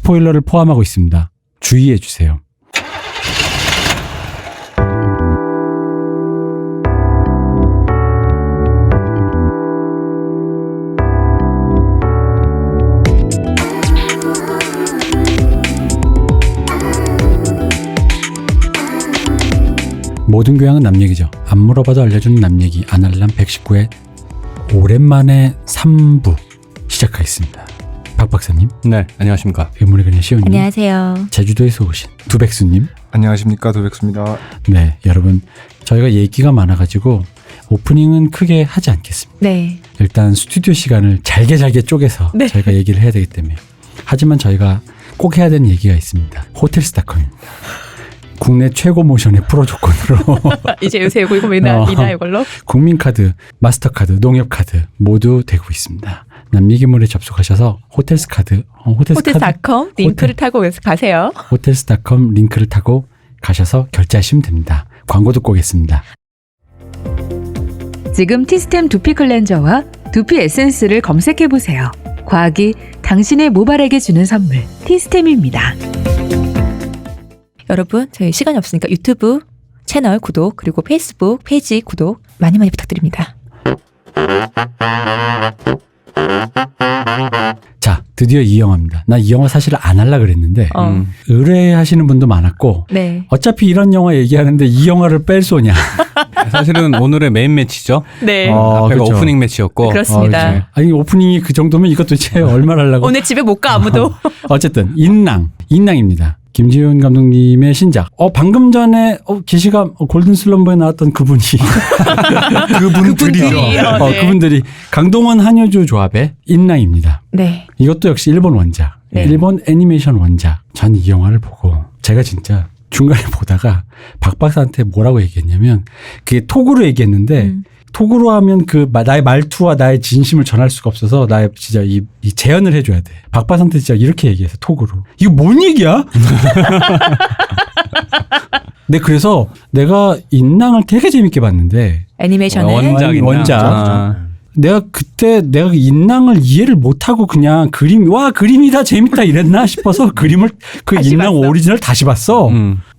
스포일러를 포함하고 있습니다. 주의해 주세요. 모든 교양은 남 얘기죠. 안 물어봐도 알려주는 남 얘기 아날람 119회 오랜만에 3부 시작하겠습니다. 박 박사님. 네, 안녕하십니까. 괴물의 그냥 시온님. 안녕하세요. 제주도에서 오신 두백수님. 안녕하십니까, 도백수입니다. 네, 여러분 저희가 얘기가 많아가지고 오프닝은 크게 하지 않겠습니다. 네. 일단 스튜디오 시간을 잘게 쪼개서 네. 저희가 얘기를 해야 되기 때문에. 하지만 저희가 꼭 해야 되는 얘기가 있습니다. 호텔스닷컴입니다. 국내 최고 모션의 프로 조건으로 이제 요새 이거 맨날 이걸로 국민카드, 마스터카드, 농협카드 모두 되고 있습니다. 남미기물에 접속하셔서 호텔스닷컴 링크를 타고 가세요. 호텔스닷컴 링크를 타고 가셔서 결제하시면 됩니다. 광고 듣고 오겠습니다. 지금 티스템 두피 클렌저와 두피 에센스를 검색해보세요. 과학이 당신의 모발에게 주는 선물 티스템입니다. 여러분 저희 시간이 없으니까 유튜브 채널 구독 그리고 페이스북 페이지 구독 많이 부탁드립니다. 자, 드디어 이 영화입니다. 나 이 영화 사실 안 하려고 그랬는데 의뢰하시는 분도 많았고 네. 어차피 이런 영화 얘기하는데 이 영화를 뺄 소냐. 사실은 오늘의 메인 매치죠. 네. 앞에가 그렇죠. 오프닝 매치였고. 그렇습니다. 그렇죠. 아니 오프닝이 그 정도면 이것 도대체 얼마나 하려고. 오늘 집에 못 가 아무도. 어쨌든 인랑입니다. 김지훈 감독님의 신작. 방금 전에 게시감 골든슬럼버에 나왔던 그분이 그분들이죠. 네. 그분들이 강동원 한효주 조합의 인랑입니다. 네. 이것도 역시 일본 원작. 네. 일본 애니메이션 원작. 전 이 영화를 보고 제가 진짜 중간에 보다가 박 박사한테 뭐라고 얘기했냐면 그게 톡으로 얘기했는데 톡으로 하면 나의 말투와 나의 진심을 전할 수가 없어서 나의 진짜 이 재연을 해줘야 돼. 박 박사한테 진짜 이렇게 얘기해서 톡으로. 이거 뭔 얘기야? 네, 그래서 내가 인랑을 되게 재밌게 봤는데 애니메이션의 원작. 내가 인랑을 이해를 못하고 그냥 그림이다 재밌다 이랬나 싶어서 그림을 인랑 봤어. 오리지널 다시 봤어.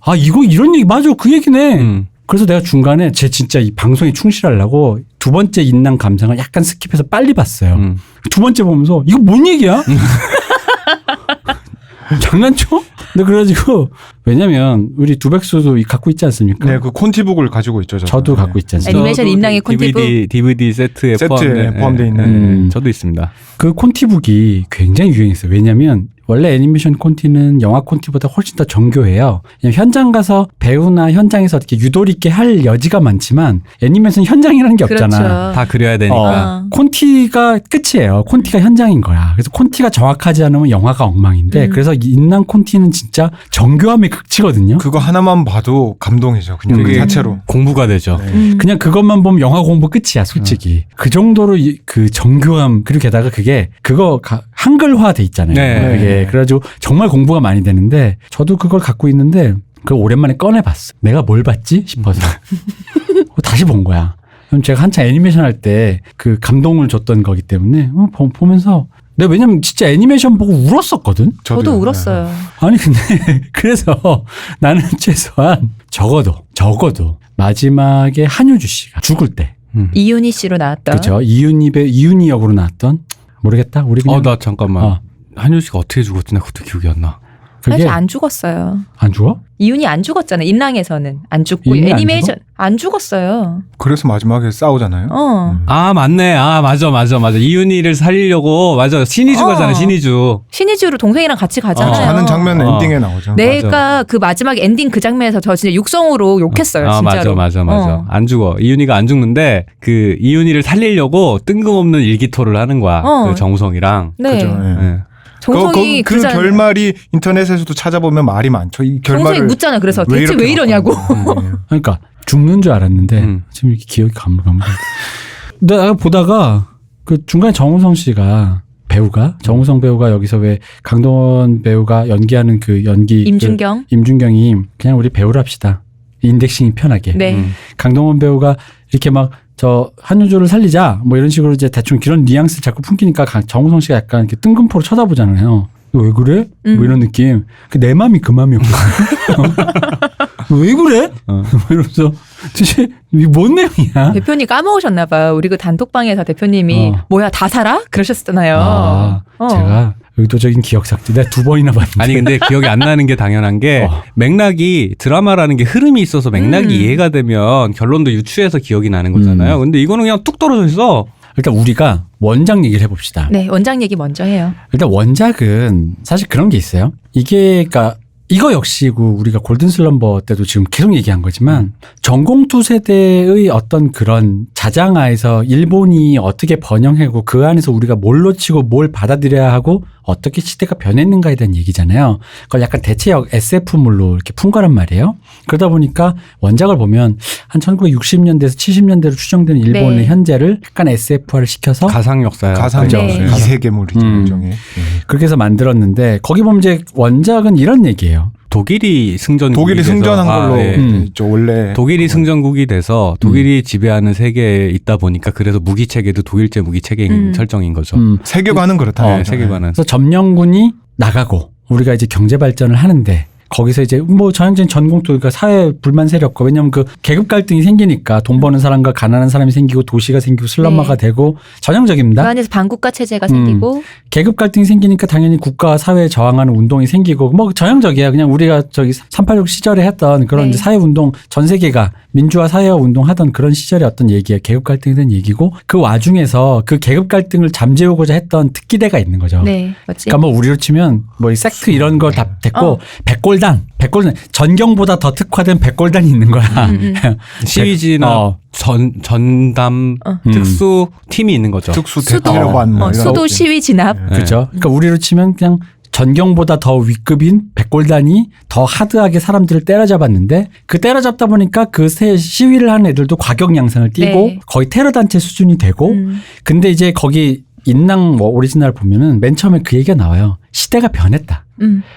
아, 이거 이런 얘기 맞아. 그 얘기네. 그래서 내가 중간에 진짜 이 방송에 충실하려고 두 번째 인랑 감상을 약간 스킵해서 빨리 봤어요. 두 번째 보면서 이거 뭔 얘기야? 장난쳐? 근데 그래가지고 왜냐면 우리 두백수도 갖고 있지 않습니까? 네, 그 콘티북을 가지고 있죠. 저도 갖고 있지 않습니까? 애니메이션 인랑의 콘티북. DVD 세트에 포함되어 있는. 저도 있습니다. 그 콘티북이 굉장히 유행했어요. 왜냐면 원래 애니메이션 콘티는 영화 콘티보다 훨씬 더 정교해요. 현장 가서 배우나 현장에서 어떻게 유도리 있게 할 여지가 많지만 애니메이션 현장이라는 게 없잖아. 그렇죠. 다 그려야 되니까. 콘티가 끝이에요. 콘티가 현장인 거야. 그래서 콘티가 정확하지 않으면 영화가 엉망인데 그래서 인랑 콘티는 진짜 정교함의 극치거든요. 그거 하나만 봐도 감동이죠. 그냥 그 자체로. 공부가 되죠. 네. 그냥 그것만 보면 영화 공부 끝이야, 솔직히. 그 정도로 그 정교함, 그리고 게다가 그거 한글화 돼 있잖아요. 네. 그게. 그래가지고 정말 공부가 많이 되는데 저도 그걸 갖고 있는데 그걸 오랜만에 꺼내봤어. 내가 뭘 봤지? 싶어서. 다시 본 거야. 그럼 제가 한참 애니메이션 할 때 그 감동을 줬던 거기 때문에 보면서 내가 왜냐면 진짜 애니메이션 보고 울었었거든? 저도 울었어요. 아니 근데 그래서 나는 최소한 적어도 마지막에 한효주 씨가 죽을 때 이윤희 씨로 나왔던. 그렇죠. 이윤희 역으로 나왔던 모르겠다. 우리 그냥 나 잠깐만. 한효 씨가 어떻게 죽었지? 나 그것도 기억이 안 나. 그게 사실 안 죽었어요. 안 죽어? 이윤희 안 죽었잖아요. 인랑에서는 안 죽고 이윤희 안 애니메이션 안 죽었어요. 그래서 마지막에 싸우잖아요. 맞네. 맞아. 이윤희를 살리려고 신이 죽었잖아. 신이주로 동생이랑 같이 가잖아요. 가는 장면 엔딩에 나오죠. 내가 그 마지막 엔딩 그 장면에서 저 진짜 육성으로 욕했어요. 진짜로. 맞아. 안 죽어. 이윤희가 안 죽는데 그 이윤희를 살리려고 뜬금없는 일기토를 하는 거야. 그 정우성이랑. 네. 그죠. 네. 정우성이 그 결말이 인터넷에서도 찾아보면 말이 많죠. 이 결말을 정우성이 묻잖아. 그래서 대체 왜 이러냐고. 그러니까 죽는 줄 알았는데 지금 이렇게 기억이 가물가물. 내가 보다가 그 중간에 정우성 배우가 여기서 왜 강동원 배우가 연기하는 그 연기 임준경이 그냥 우리 배우를 합시다. 인덱싱이 편하게. 네. 강동원 배우가 이렇게 막 한효주를 살리자 뭐 이런 식으로 이제 대충 그런 뉘앙스 자꾸 풍기니까 정우성 씨가 약간 이렇게 뜬금포로 쳐다보잖아요. 왜 그래? 뭐 이런 느낌. 내 맘이 그 맘이었거든. 왜 그래? 이러면서 도대체 이게 뭔 내용이야? 대표님 까먹으셨나 봐요. 우리 그 단톡방에서 대표님이 뭐야 다 살아? 그러셨잖아요. 제가 의도적인 기억 삭제. 내가 2번이나 봤는데. 아니 근데 기억이 안 나는 게 당연한 게 맥락이 드라마라는 게 흐름이 있어서 맥락이 이해가 되면 결론도 유추해서 기억이 나는 거잖아요. 근데 이거는 그냥 뚝 떨어져 있어. 일단 우리가 원작 얘기를 해봅시다. 네, 원작 얘기 먼저 해요. 일단 원작은 사실 그런 게 있어요. 이게 그러니까 이거 역시 우리가 골든슬럼버 때도 지금 계속 얘기한 거지만 전공투 세대의 어떤 그런 자장하에서 일본이 어떻게 번영하고 그 안에서 우리가 뭘 놓치고 뭘 받아들여야 하고 어떻게 시대가 변했는가에 대한 얘기잖아요. 그걸 약간 대체역 SF물로 이렇게 푼 거란 말이에요. 그러다 보니까 원작을 보면 한 1960년대에서 70년대로 추정되는 일본의 네. 현재를 약간 SF화를 시켜서 가상 역사야. 가상적 네. 이세계물이죠 일종의. 그렇게 해서 만들었는데 거기 보면 이제 원작은 이런 얘기예요. 독일이 승전국이 독일이 돼서 승전한 걸로 예. 있죠 원래. 독일이 승전국이 돼서 독일이 지배하는 세계에 있다 보니까 그래서 무기 체계도 독일제 무기 체계인 설정인 거죠. 세계관은 그렇다. 네, 세계관은. 그래서 점령군이 나가고 우리가 이제 경제 발전을 하는데 거기서 이제 뭐 전형적인 전공투 그러니까 사회 불만 세력과 왜냐하면 그 계급 갈등이 생기니까 돈 버는 사람과 가난한 사람이 생기고 도시가 생기고 슬럼화가 네. 되고 전형적입니다. 그 안에서 반국가 체제가 생기고 계급 갈등이 생기니까 당연히 국가와 사회에 저항하는 운동이 생기고 뭐 전형적이야. 그냥 우리가 저기 386 시절에 했던 그런 네. 이제 사회 운동 전 세계가 민주화 사회화 운동하던 그런 시절의 어떤 얘기야. 계급 갈등에 대한 얘기고 그 와중에서 그 계급 갈등을 잠재우고자 했던 특기대가 있는 거죠. 네, 맞지? 그러니까 뭐 우리로 치면 뭐 이 섹트 이런 거 다 됐고 백골단 전경보다 더 특화된 백골단이 있는 거야. 시위지나 전담 특수 팀이 있는 거죠. 특수 수도. 대테러관 뭐 이런 수도 느낌. 시위 진압. 그렇죠. 그러니까 우리로 치면 그냥 전경보다 더 윗급인 백골단이 더 하드하게 사람들을 때려잡았는데 그 때려잡다 보니까 그 시위를 하는 애들도 과격 양상을 띠고 네. 거의 테러 단체 수준이 되고 근데 이제 거기 인랑 뭐 오리지널 보면은 맨 처음에 그 얘기가 나와요. 시대가 변했다.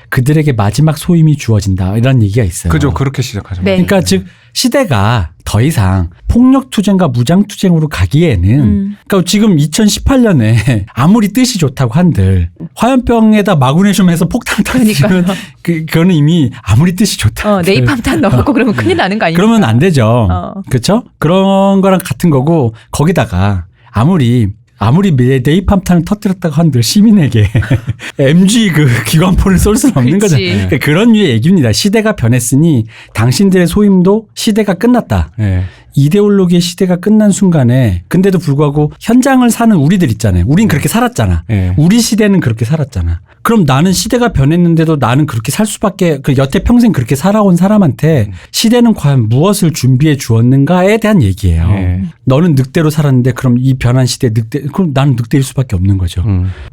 그들에게 마지막 소임이 주어진다. 이런 얘기가 있어요. 그죠 그렇게 시작하죠. 네. 그러니까 즉 시대가 더 이상 폭력투쟁과 무장투쟁으로 가기에는 그러니까 지금 2018년에 아무리 뜻이 좋다고 한들 화염병에다 마그네슘 해서 폭탄 터지면 그거는 이미 아무리 뜻이 좋다. 네이팜탄 넣고 그러면 큰일 나는 거 아닙니까? 그러면 안 되죠. 어. 그렇죠? 그런 거랑 같은 거고 거기다가 아무리 네이팜탄을 터뜨렸다고 한들 시민에게 MG 그 기관포를 쏠 수는 없는 그치. 거잖아요. 그러니까 그런 류의 얘기입니다. 시대가 변했으니 당신들의 소임도 시대가 끝났다. 네. 이데올로기의 시대가 끝난 순간에 근데도 불구하고 현장을 사는 우리들 있잖아요. 우린 그렇게 살았잖아. 네. 우리 시대는 그렇게 살았잖아. 그럼 나는 시대가 변했는데도 나는 그렇게 살 수밖에 그 여태 평생 그렇게 살아온 사람한테 시대는 과연 무엇을 준비해 주었는가에 대한 얘기예요. 네. 너는 늑대로 살았는데 그럼 이 변한 시대 그럼 나는 늑대일 수밖에 없는 거죠.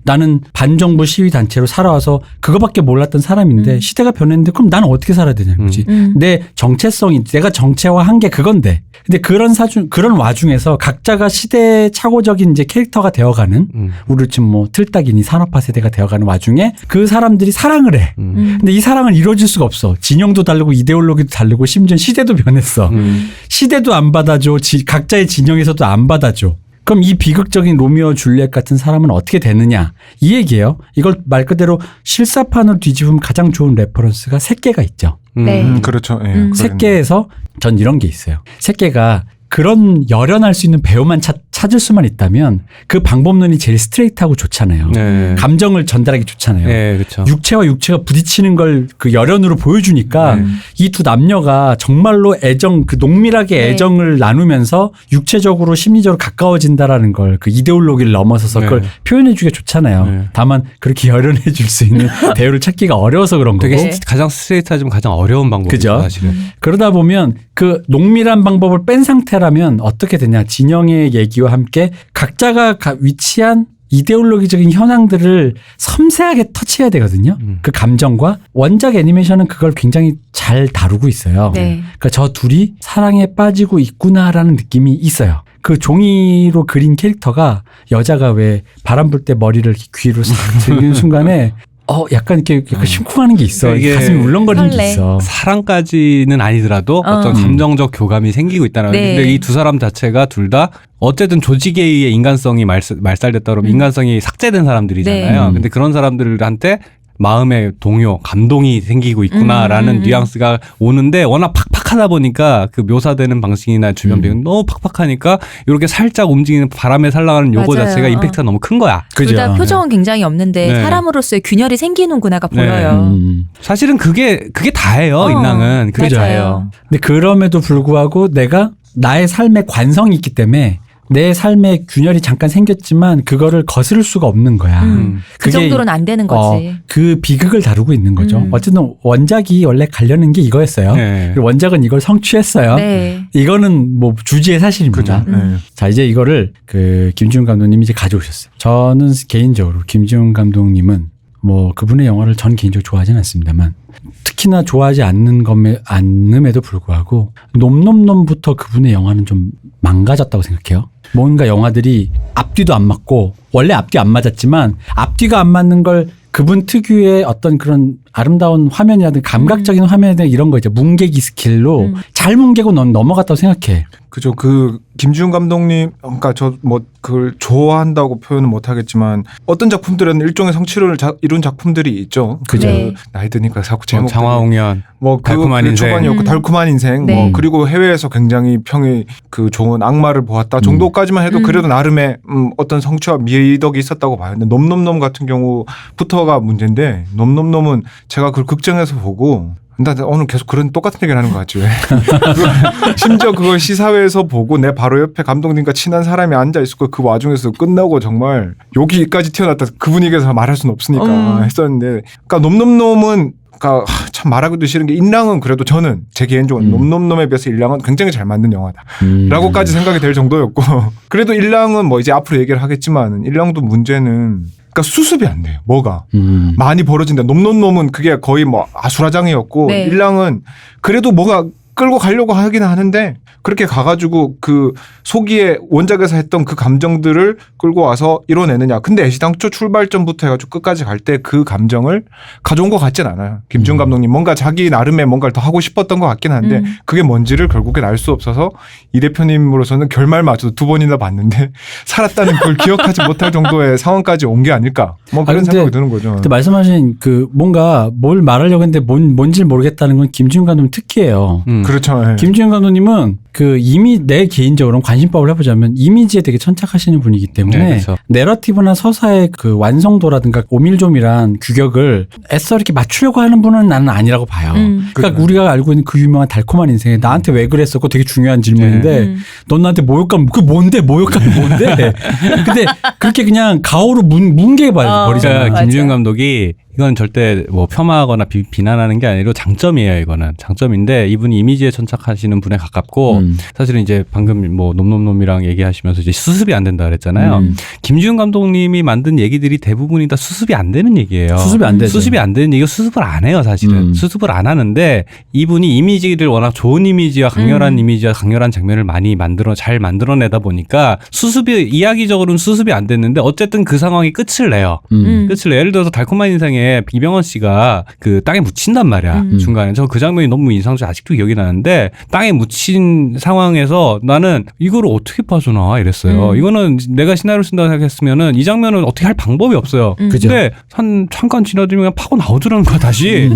나는 반정부 시위 단체로 살아와서 그거밖에 몰랐던 사람인데 시대가 변했는데 그럼 나는 어떻게 살아야 되냐는 거지. 내 정체성이 내가 정체화한 게 그건데. 근데 그런 와중에서 각자가 시대착오적인 이제 캐릭터가 되어가는 우리 지금 뭐 틀딱이니 산업화 세대가 되어가는 와중에 그 사람들이 사랑을 해. 근데 이 사랑을 이루어질 수가 없어. 진영도 다르고 이데올로기도 다르고 심지어 시대도 변했어. 시대도 안 받아줘. 각자의 진영에서도 안 받아줘. 그럼 이 비극적인 로미오 줄리엣 같은 사람은 어떻게 되느냐 이 얘기예요. 이걸 말 그대로 실사판으로 뒤집으면 가장 좋은 레퍼런스가 새끼가 있죠. 네. 그렇죠. 예, 새끼에서 전 이런 게 있어요. 새끼가 그런 열연할 수 있는 배우만 찾을 수만 있다면 그 방법론이 제일 스트레이트하고 좋잖아요. 네. 감정을 전달하기 좋잖아요. 네, 그렇죠. 육체와 육체가 부딪히는 걸 그 열연으로 보여주니까 이 두 남녀가 정말로 그 농밀하게 네. 애정을 나누면서 육체적으로 심리적으로 가까워진다라는 걸 그 이데올로기를 넘어서서 네. 그걸 표현해주기가 좋잖아요. 네. 다만 그렇게 열연해줄 수 있는 배우를 찾기가 어려워서 그런 거고. 되게 가장 스트레이트하지만 가장 어려운 방법이죠. 그죠? 사실은. 그러다 보면 그 농밀한 방법을 뺀 상태라면 어떻게 되냐. 진영의 얘기와 함께 각자가 위치한 이데올로기적인 현황들을 섬세하게 터치해야 되거든요. 그 감정과 원작 애니메이션은 그걸 굉장히 잘 다루고 있어요. 네. 그러니까 저 둘이 사랑에 빠지고 있구나라는 느낌이 있어요. 그 종이로 그린 캐릭터가 여자가 왜 바람 불 때 머리를 귀로 싹 들리는 순간에 약간 이렇게 심쿵하는 게 있어. 이게 가슴이 울렁거리는 게 설레. 있어. 사랑까지는 아니더라도 어떤 감정적 교감이 생기고 있다는. 네. 근데 이 두 사람 자체가 둘 다 어쨌든 조직에 의해 인간성이 말살됐다 그러면 인간성이 삭제된 사람들이잖아요. 네. 근데 그런 사람들한테 마음의 동요, 감동이 생기고 있구나라는 뉘앙스가 오는데 워낙 팍팍하다 보니까 그 묘사되는 방식이나 주변 배경 너무 팍팍하니까 이렇게 살짝 움직이는 바람에 살아가는 요거 맞아요. 자체가 임팩트가 너무 큰 거야. 그죠. 둘 다 표정은 굉장히 없는데 네. 사람으로서의 균열이 생기는구나가 네. 보여요. 사실은 그게 다예요. 인랑은 그게 맞아요. 다예요. 근데 그럼에도 불구하고 내가 나의 삶에 관성이 있기 때문에 내 삶에 균열이 잠깐 생겼지만 그거를 거스를 수가 없는 거야. 그 그게 정도로는 안 되는 거지. 그 비극을 다루고 있는 거죠. 어쨌든 원작이 원래 가려는 게 이거였어요. 네. 그리고 원작은 이걸 성취했어요. 네. 이거는 뭐 주지의 사실입니다. 그죠. 네. 자, 이제 이거를 그 김지훈 감독님이 이제 가져오셨어요. 저는 개인적으로 김지훈 감독님은 뭐 그분의 영화를 전 개인적으로 좋아하지는 않습니다만 특히나 좋아하지 않음에도 불구하고 놈놈놈부터 그분의 영화는 좀 망가졌다고 생각해요. 뭔가 영화들이 앞뒤도 안 맞고 원래 앞뒤 안 맞았지만 앞뒤가 안 맞는 걸 그분 특유의 어떤 그런 아름다운 화면이라든가 감각적인 화면이라든가 이런 거 있죠. 뭉개기 스킬로 잘 뭉개고 넌 넘어갔다고 생각해. 그죠. 그 김지훈 감독님, 그러니까 저 뭐 그걸 좋아한다고 표현은 못하겠지만 어떤 작품들은 일종의 성취를 이룬 작품들이 있죠. 그죠. 네. 나이 드니까 자꾸 제목 장화홍련, 뭐 달콤한 인생. 초반이었고 달콤한 인생. 네. 뭐 그리고 해외에서 굉장히 평이 그 좋은 악마를 보았다 정도까지만 해도 그래도 나름의 어떤 성취와 미덕이 있었다고 봐요. 근데 놈놈놈 같은 경우부터가 문제인데 놈놈놈은 제가 그걸 극장에서 보고. 나 오늘 계속 그런 똑같은 얘기를 하는 것 같지 왜? 심지어 그걸 시사회에서 보고 내 바로 옆에 감독님과 친한 사람이 앉아 있었고 그 와중에서 끝나고 정말 여기까지 튀어났다. 그 분위기에서 말할 수는 없으니까 했었는데, 그러니까 놈놈놈은 그러니까 참 말하기도 싫은 게 인랑은 그래도 저는 제 개인적으로 놈놈놈에 비해서 일랑은 굉장히 잘 만든 영화다라고까지 생각이 될 정도였고 그래도 일랑은 뭐 이제 앞으로 얘기를 하겠지만 일랑도 문제는. 그러니까 수습이 안 돼요. 뭐가 많이 벌어진다. 놈놈놈은 그게 거의 뭐 아수라장이었고 네. 일랑은 그래도 뭐가 끌고 가려고 하긴 하는데 그렇게 가가지고 그 소기에 원작에서 했던 그 감정들을 끌고 와서 이뤄내느냐. 근데 애시당초 출발점부터 해가지고 끝까지 갈 때 그 감정을 가져온 것 같진 않아요. 김지훈 감독님 뭔가 자기 나름의 뭔가를 더 하고 싶었던 것 같긴 한데 그게 뭔지를 결국엔 알 수 없어서 이 대표님으로서는 결말마저도 2번이나 봤는데 살았다는 걸 기억하지 못할 정도의 상황까지 온 게 아닐까. 뭐 그런 근데 생각이 드는 거죠. 그때 말씀하신 그 뭔가 뭘 말하려고 했는데 뭔지 모르겠다는 건 김지훈 감독님 특기예요. 그렇죠. 네. 김지훈 감독님은 그 이미 내 개인적으로 관심법을 해보자면 이미지에 되게 천착하시는 분이기 때문에 네, 그렇죠. 내러티브나 서사의 그 완성도라든가 오밀조밀한 규격을 애써 이렇게 맞추려고 하는 분은 나는 아니라고 봐요. 그러니까 우리가 알고 있는 그 유명한 달콤한 인생에 나한테 왜 그랬었고 되게 중요한 질문인데 넌 나한테 모욕감 그 뭔데 모욕감이 뭔데 근데 그렇게 그냥 가오로 뭉개 버리잖아. 그러니까 김지훈 감독이 이건 절대 뭐 폄하하거나 비난하는 게 아니라 장점이에요. 이거는 장점인데 이분이 이미지에 천착하시는 분에 가깝고 사실은 이제 방금 뭐 놈놈놈이랑 얘기하시면서 이제 수습이 안 된다 그랬잖아요. 김지훈 감독님이 만든 얘기들이 대부분이 다 수습이 안 되는 얘기예요. 수습이 안 되죠. 수습이 안 되는 얘기가 수습을 안 해요. 사실은 수습을 안 하는데 이분이 이미지를 워낙 좋은 이미지와 강렬한 이미지와 강렬한 장면을 많이 잘 만들어내다 보니까 수습이 이야기적으로는 수습이 안 됐는데 어쨌든 그 상황이 끝을 내요. 끝을 내. 예를 들어서 달콤한 인생에 이병헌 씨가 그 땅에 묻힌단 말이야. 중간에. 저 그 장면이 너무 인상적이고 아직도 기억이 나는데 땅에 묻힌 상황에서 나는 이거를 어떻게 빠져나 이랬어요. 이거는 내가 시나리오 쓴다고 생각했으면은 이 장면은 어떻게 할 방법이 없어요. 근데 잠깐 지나들면 그냥 파고 나오더라는 거야 다시.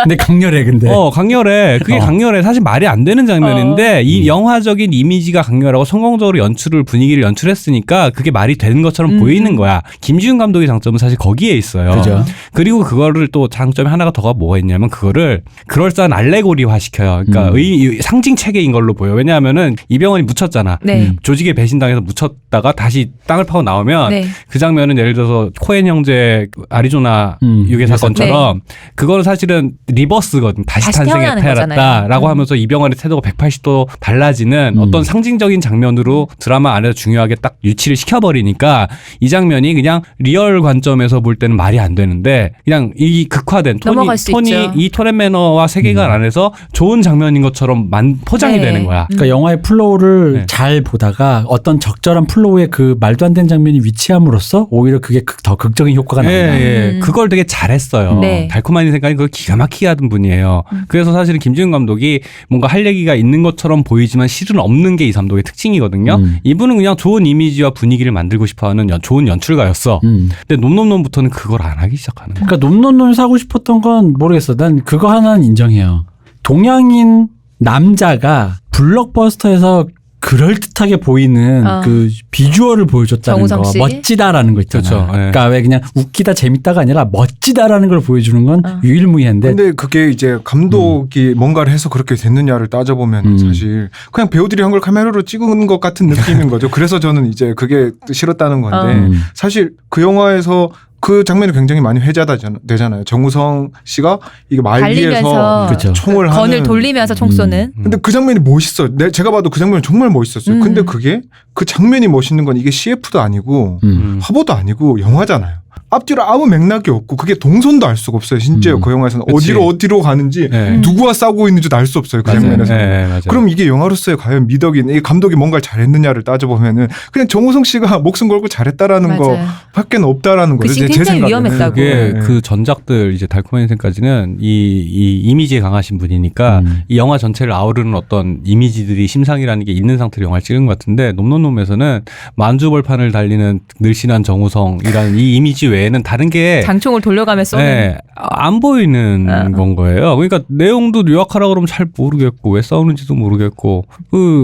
근데 강렬해 근데. 강렬해. 그게 강렬해. 사실 말이 안 되는 장면인데 이 영화적인 이미지가 강렬하고 성공적으로 분위기를 연출했으니까 그게 말이 되는 것처럼 보이는 거야. 김지훈 감독의 장점은 사실 거기에 있어요. 그죠. 그리고 그거를 또 장점이 하나가 더가 뭐가 있냐면 그거를 그럴싸한 알레고리화 시켜요. 그러니까 상징 체계인 걸로 보여. 왜냐하면은 이병헌이 묻혔잖아. 네. 조직에 배신당해서 묻혔다가 다시 땅을 파고 나오면 네. 그 장면은 예를 들어서 코엔 형제 아리조나 유괴 사건처럼 그거는 사실은 리버스거든. 다시 탄생에 태어나는 태어났다라고 하면서 이병헌의 태도가 180도 달라지는 어떤 상징적인 장면으로 드라마 안에서 중요하게 딱 유치를 시켜버리니까 이 장면이 그냥 리얼 관점에서 볼 때는 말이 안 되는데 그냥 이 극화된 넘어갈 수 톤이 있죠. 이 톤 앤 매너와 세계관 안에서 좋은 장면인 것처럼 포장이 네. 되는 거야. 그러니까 영화의 플로우를 네. 잘 보다가 어떤 적절한 플로우의 그 말도 안 되는 장면이 위치함으로써 오히려 그게 더 극적인 효과가 난다. 예. 그걸 되게 잘했어요. 네. 달콤한 인생까지 그걸 기가 막히게 하던 분이에요. 그래서 사실은 김지훈 감독이 뭔가 할 얘기가 있는 것처럼 보이지만 실은 없는 게 이 감독의 특징이거든요. 이분은 그냥 좋은 이미지와 분위기를 만들고 싶어하는 좋은 연출가였어. 근데 놈놈놈부터는 그걸 안 하기 시작하더라고요. 생각하는 거. 그러니까 놈놈놈 사고 싶었던 건 모르겠어. 난 그거 하나는 인정해요. 동양인 남자가 블록버스터에서 그럴듯하게 보이는 그 비주얼을 보여줬다는 정우성 거, 씨? 멋지다라는 거 있잖아. 그렇죠. 네. 그러니까 왜 그냥 웃기다 재밌다가 아니라 멋지다라는 걸 보여주는 건 유일무이한데. 근데 그게 이제 감독이 뭔가를 해서 그렇게 됐느냐를 따져보면 사실 그냥 배우들이 한 걸 카메라로 찍은 것 같은 느낌인 거죠. 그래서 저는 이제 그게 싫었다는 건데 사실 그 영화에서 그 장면이 굉장히 많이 회자되잖아요. 정우성 씨가 이게 말 위에서 달리면서 그렇죠. 총을 건을 하는. 돌리면서 총 쏘는. 근데 그 장면이 멋있어. 제가 봐도 그 장면이 정말 멋있었어요. 근데 그게 그 장면이 멋있는 건 이게 CF도 아니고 화보도 아니고 영화잖아요. 앞뒤로 아무 맥락이 없고 그게 동선도 알 수가 없어요. 진짜요. 그 영화에서는 그치. 어디로 가는지 네. 누구와 싸우고 있는지도 알 수 없어요. 그 맞아요. 장면에서. 네, 맞아요. 그럼 이게 영화로서의 과연 미덕이 이 감독이 뭔가를 잘했느냐를 따져보면은 그냥 정우성 씨가 목숨 걸고 잘했다라는 맞아요. 거밖에 없다라는 그 거죠. 씬 제 굉장히 생각에는. 위험했다고. 그게 네. 그 전작들 이제 달콤한 인생까지는 이 이미지에 강하신 분이니까 이 영화 전체를 아우르는 어떤 이미지들이 심상이라는 게 있는 상태로 영화를 찍은 것 같은데 놈놈놈에서는 만주벌판을 달리는 늘씬한 정우성이라는 이 이미지 외에는 다른 게 장총을 돌려가면서 쏘는. 네, 안 보이는 건 거예요. 그러니까 내용도 요약하라 그러면 잘 모르겠고 왜 싸우는지도 모르겠고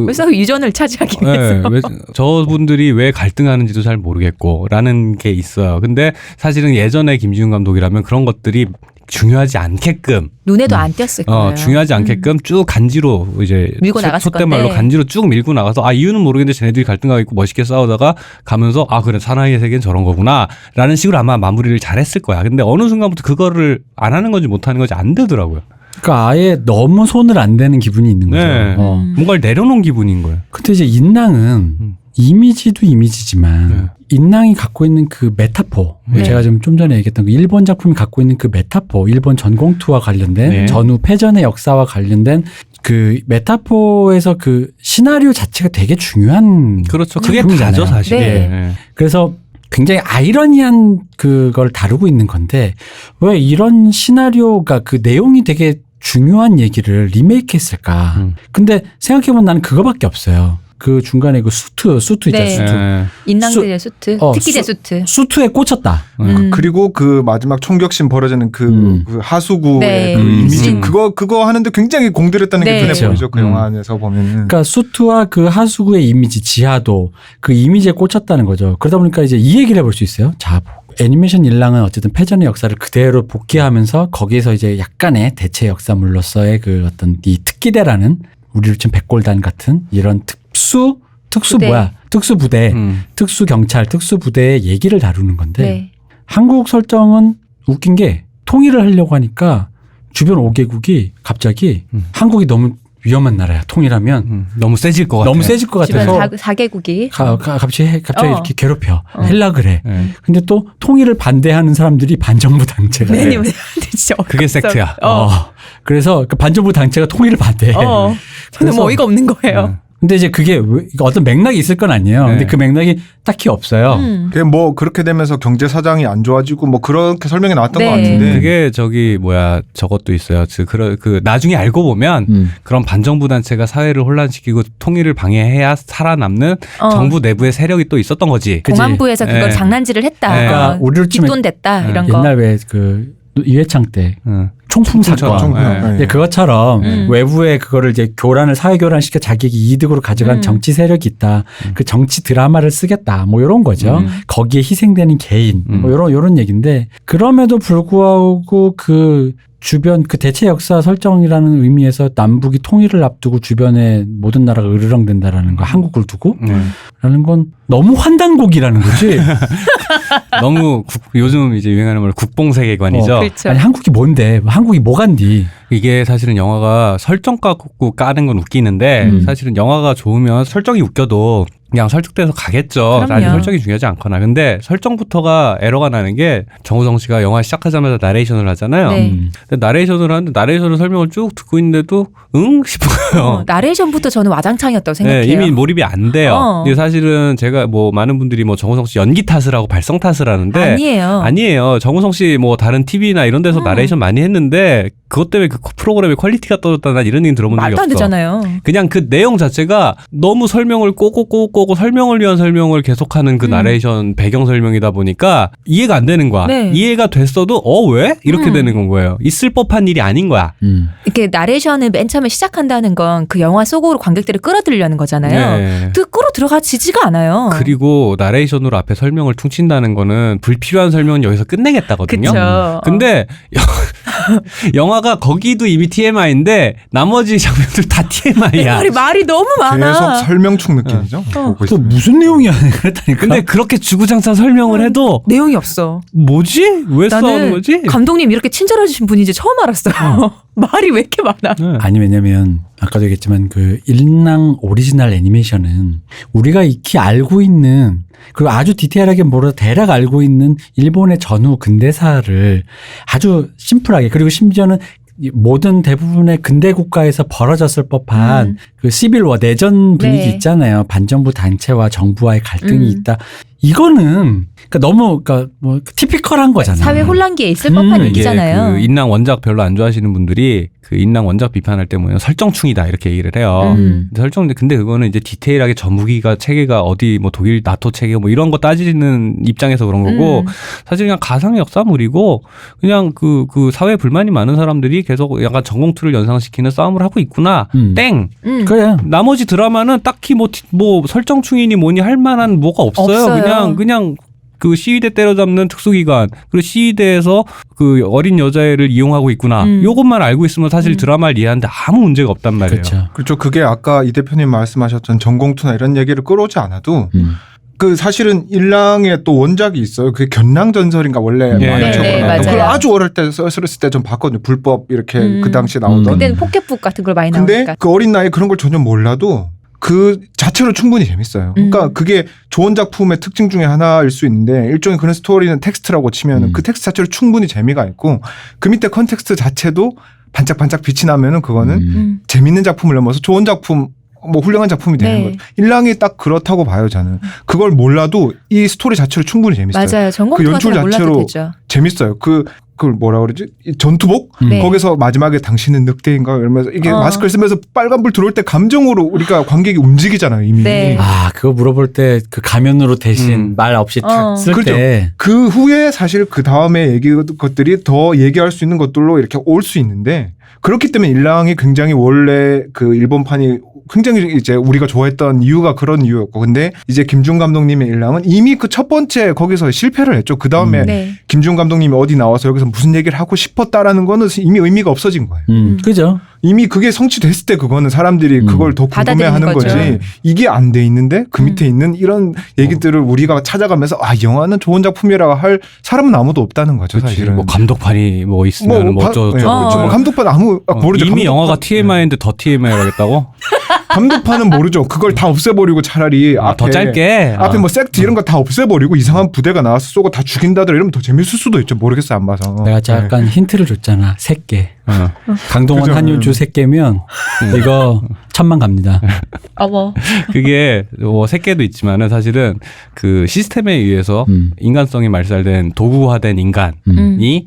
그래서 유전을 차지하기 위해서. 왜 저분들이 왜 갈등하는지도 잘 모르겠고라는 게 있어요. 근데 사실은 예전에 김지훈 감독이라면 그런 것들이 중요하지 않게끔 눈에도 안 띄었을 거예요. 중요하지 않게끔 쭉 간지로 이제 밀고 나갔을 속된 말로 건데. 간지로 쭉 밀고 나가서 이유는 모르겠는데 쟤네들이 갈등하고 있고 멋있게 싸우다가 가면서 그래 사나이의 세계는 저런 거구나라는 식으로 아마 마무리를 잘했을 거야. 근데 어느 순간부터 그거를 안 하는 건지 못 하는 건지 안 되더라고요. 그러니까 아예 너무 손을 안 대는 기분이 있는 거죠. 네. 뭔가를 내려놓은 기분인 거예요. 근데 이제 인낭은 이미지도 이미지지만 인낭이 갖고 있는 그 메타포 네. 제가 좀 전에 얘기했던 그 일본 작품이 갖고 있는 그 메타포 일본 전공투와 관련된 네. 전후 패전의 역사와 관련된 그 메타포에서 그 시나리오 자체가 되게 중요한 그렇죠. 그게 작품이잖아요. 다죠 사실. 네. 그래서 굉장히 아이러니한 그걸 다루고 있는 건데 왜 이런 시나리오가 그 내용이 되게 중요한 얘기를 리메이크했을까? 근데 생각해보면 나는 그거밖에 없어요. 그 중간에 그 수트 있잖아. 네. 수트. 인낭들의 수트, 특기대 수트. 수트에 꽂혔다. 그리고 그 마지막 총격신 벌어지는 그 하수구의 네. 그 이미지 그거 하는데 굉장히 공들였다는 게 네. 눈에 그렇죠. 보이죠. 그 영화 안에서 보면은. 그러니까 수트와 그 하수구의 이미지, 지하도 그 이미지에 꽂혔다는 거죠. 그러다 보니까 이제 이 얘기를 해볼 수 있어요. 자, 애니메이션 일랑은 어쨌든 패전의 역사를 그대로 복귀하면서 거기에서 이제 약간의 대체 역사물로서의 그 어떤 이 특기대라는 우리로 치면 백골단 같은 이런 부대. 특수부대, 특수경찰, 특수부대의 얘기를 다루는 건데 네. 한국 설정은 웃긴 게 통일을 하려고 하니까 주변 5개국이 갑자기 한국이 너무 위험한 나라야. 통일하면 너무 세질 것 같아요. 너무 세질 것 주변 같아서 4개국이. 갑자기 이렇게 괴롭혀. 헬락을 해. 네. 근데 또 통일을 반대하는 사람들이 반정부 당체가 돼. 매니면 진짜 그게 섹트야. 그래서 그 반정부 당체가 통일을 반대해. 저는 그래서- 뭐 어이가 없는 거예요. 근데 이제 그게 어떤 맥락이 있을 건 아니에요. 네. 근데 그 맥락이 딱히 없어요. 그게 뭐 그렇게 되면서 경제 사정이 안 좋아지고 뭐 그렇게 설명이 나왔던 네. 것 같은데. 그게 저것도 있어요. 그 나중에 알고 보면 그런 반정부 단체가 사회를 혼란시키고 통일을 방해해야 살아남는 정부 내부의 세력이 또 있었던 거지. 그치? 공안부에서 그걸 네. 장난질을 했다. 네. 그러니까 우리로 치면 뒷돈됐다 이런 거. 옛날 왜 그 이회창 때 응. 총품 사건. 총품. 네. 이제 그것처럼 외부에 그거를 이제 사회 교란시켜 자기에게 이득으로 가져간 정치 세력이 있다. 그 정치 드라마를 쓰겠다. 뭐 이런 거죠. 거기에 희생되는 개인. 뭐 요런 얘기인데 그럼에도 불구하고 그 주변 그 대체 역사 설정이라는 의미에서 남북이 통일을 앞두고 주변에 모든 나라가 으르렁댄다라는 거 한국을 두고 라는 건 너무 환단곡이라는 거지. 너무 요즘 이제 유행하는 말 국뽕 세계관이죠. 그렇죠. 아니 한국이 뭔데? 한국이 뭐간디? 이게 사실은 영화가 설정 갖고 까는 건 웃기는데 사실은 영화가 좋으면 설정이 웃겨도 그냥 설득돼서 가겠죠. 그럼요. 아직 설정이 중요하지 않거나. 근데 설정부터가 에러가 나는 게 정우성 씨가 영화 시작하자마자 나레이션을 하잖아요. 네. 근데 나레이션을 하는데 나레이션을 설명을 쭉 듣고 있는데도 싶어요. 나레이션부터 저는 와장창이었다고 생각해요. 네, 이미 몰입이 안 돼요. 어. 근데 사실은 제가 뭐 많은 분들이 뭐 정우성 씨 연기 탓을 하고 발성 탓을 하는데 아니에요. 아니에요. 정우성 씨 뭐 다른 TV나 이런 데서 나레이션 많이 했는데 그것 때문에 그 프로그램의 퀄리티가 떨어졌다 난 이런 얘기 들어본 적이 말도 없어. 안 되잖아요. 그냥 그 내용 자체가 너무 설명을 꼬고 설명을 위한 설명을 계속하는 그 나레이션 배경 설명이다 보니까 이해가 안 되는 거야. 네. 이해가 됐어도 왜? 이렇게 되는 건 거예요. 있을 법한 일이 아닌 거야. 이렇게 나레이션을 맨 처음에 시작한다는 건 그 영화 속으로 관객들을 끌어들이려는 거잖아요. 네. 그 끌어 들어가지지가 않아요. 그리고 나레이션으로 앞에 설명을 퉁친다는 거는 불필요한 설명은 여기서 끝내겠다거든요. 그쵸. 근데 영화가 거기도 이미 TMI인데 나머지 장면들 다 TMI야. 말이 너무 많아. 계속 설명충 느낌이죠. 보고 또 있으면. 무슨 내용이야 그랬다니까. 근데 그렇게 주구장창 설명을 해도 내용이 없어. 뭐지? 왜 싸우는 나는 거지? 감독님 이렇게 친절하신 분인지 처음 알았어요. 말이 왜 이렇게 많아? 네. 아니 왜냐면 아까도 얘기했지만 그 일랑 오리지널 애니메이션은 우리가 익히 알고 있는 그리고 아주 디테일하게 모르 대략 알고 있는 일본의 전후 근대사를 아주 심플하게 그리고 심지어는 모든 대부분의 근대 국가에서 벌어졌을 법한 그 시빌워 내전 분위기 네. 있잖아요. 반정부 단체와 정부와의 갈등이 있다. 이거는 그러니까 너무 그러니까 뭐 티피컬한 거잖아요. 사회 혼란기에 있을 법한 이게 얘기잖아요. 그 인랑 원작 별로 안 좋아하시는 분들이 그 인랑 원작 비판할 때 뭐냐 설정충이다 이렇게 얘기를 해요. 근데 그거는 이제 디테일하게 전무기가 체계가 어디 뭐 독일 나토 체계 뭐 이런 거 따지는 입장에서 그런 거고 사실 그냥 가상 역사물이고 그냥 그 사회 불만이 많은 사람들이 계속 약간 전공투를 연상시키는 싸움을 하고 있구나. 땡. 그래. 나머지 드라마는 딱히 뭐 설정충이니 뭐니 할 만한 뭐가 없어요. 그냥 그 시위대 때려잡는 특수기관 그리고 시위대에서 그 어린 여자애를 이용하고 있구나. 요것만 알고 있으면 사실 드라마를 이해하는데 아무 문제가 없단 말이에요. 그렇죠. 그렇죠. 그게 아까 이 대표님 말씀하셨던 전공투나 이런 얘기를 끌어오지 않아도 그 사실은 일랑에 또 원작이 있어요. 그게 견랑전설인가 원래 네. 만화책으로 네, 나왔던 맞아요. 그걸 아주 어릴 때 썼을 때 좀 봤거든요. 불법 이렇게 그 당시에 나오던. 그때는 포켓북 같은 걸 많이 근데 나오니까. 그 어린 나이에 그런 걸 전혀 몰라도 그 자체로 충분히 재밌어요. 그러니까 그게 좋은 작품의 특징 중에 하나일 수 있는데 일종의 그런 스토리는 텍스트라고 치면 그 텍스트 자체로 충분히 재미가 있고 그 밑에 컨텍스트 자체도 반짝반짝 빛이 나면은 그거는 재밌는 작품을 넘어서 좋은 작품 뭐 훌륭한 작품이 되는 네. 거죠. 일랑이 딱 그렇다고 봐요, 저는. 그걸 몰라도 이 스토리 자체로 충분히 재밌어요. 맞아요. 전공 그 같은 연출 거 몰라도 자체로 되죠. 재밌어요. 그걸 뭐라 그러지? 이 전투복? 네. 거기서 마지막에 당신은 늑대인가? 이러면서 이게 마스크를 쓰면서 빨간불 들어올 때 감정으로 우리가 관객이 움직이잖아요, 이미. 네. 아, 그거 물어볼 때 그 가면으로 대신 말 없이 탁 쓸 그렇죠. 때. 그 후에 사실 그 다음에 것들이 더 얘기할 수 있는 것들로 이렇게 올 수 있는데 그렇기 때문에 일랑이 굉장히 원래 그 일본판이 굉장히 이제 우리가 좋아했던 이유가 그런 이유였고 근데 이제 김준 감독님의 일랑은 이미 그 첫 번째 거기서 실패를 했죠. 그 다음에 네. 김준 감독님이 어디 나와서 여기서 무슨 얘기를 하고 싶었다라는 거는 이미 의미가 없어진 거예요. 그죠. 이미 그게 성취됐을 때 그거는 사람들이 그걸 더 궁금해하는 받아들이는 거죠. 거지. 이게 안 돼 있는데 그 밑에 있는 이런 얘기들을 우리가 찾아가면서 아 영화는 좋은 작품이라고 할 사람은 아무도 없다는 거죠. 그렇지. 사실은. 뭐 감독판이 뭐 있으면 뭐 어쩌고 네, 그렇죠. 뭐 감독판 아무 모르죠. 이미 감독판. 영화가 TMI인데 더 TMI 하겠다고? 감독판은 모르죠. 그걸 다 없애버리고 차라리 아, 더 짧게. 앞에 뭐 섹트 이런 거 다 없애버리고 이상한 부대가 나와서 쏘고 다 죽인다더라 이러면 더 재밌을 수도 있죠. 모르겠어요. 안 봐서. 내가 잠깐 힌트를 줬잖아. 새끼. 강동원 그죠. 한윤주 새끼면 이거 천만 갑니다. 어머. 그게 뭐 새끼도 있지만은 사실은 그 시스템에 의해서 인간성이 말살된 도구화된 인간이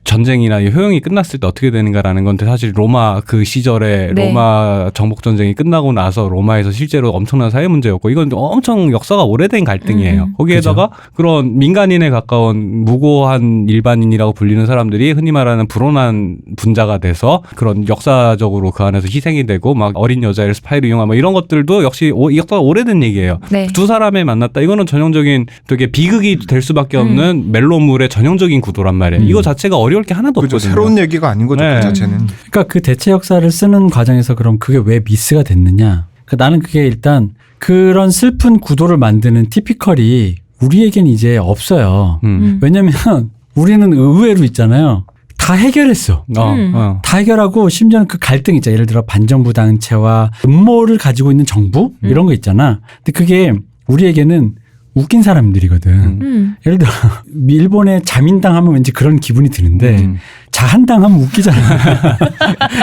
전쟁이나 효용이 끝났을 때 어떻게 되는가라는 건데 사실 로마 그 시절에 네. 로마 정복 전쟁이 끝나고 나서 로마에서 실제로 엄청난 사회 문제였고 이건 엄청 역사가 오래된 갈등이에요. 거기에다가 그런 민간인에 가까운 무고한 일반인이라고 불리는 사람들이 흔히 말하는 불온한 분자가 돼서 그런 역사적으로 그 안에서 희생이 되고 막 어린 여자를 스파이로 이용하고 뭐 이런 것들도 역시 역사가 오래된 얘기예요. 네. 두 사람이 만났다. 이거는 전형적인 되게 비극이 될 수밖에 없는 멜로물의 전형적인 구도란 말이에요. 이거 자체가 어려울 게 하나도 그죠. 없거든요. 새로운 얘기가 아닌 거죠. 네. 그 자체는. 그러니까 그 대체 역사를 쓰는 과정에서 그럼 그게 왜 미스가 됐느냐? 그러니까 나는 그게 일단 그런 슬픈 구도를 만드는 티피컬이 우리에겐 이제 없어요. 왜냐면 우리는 의외로 있잖아요. 다 해결했어. 다 해결하고 심지어는 그 갈등 있잖아. 예를 들어 반정부 단체와 음모를 가지고 있는 정부 이런 거 있잖아. 근데 그게 우리에게는 웃긴 사람들이거든. 예를 들어 일본의 자민당 하면 왠지 그런 기분이 드는데 자한당 하면 웃기잖아.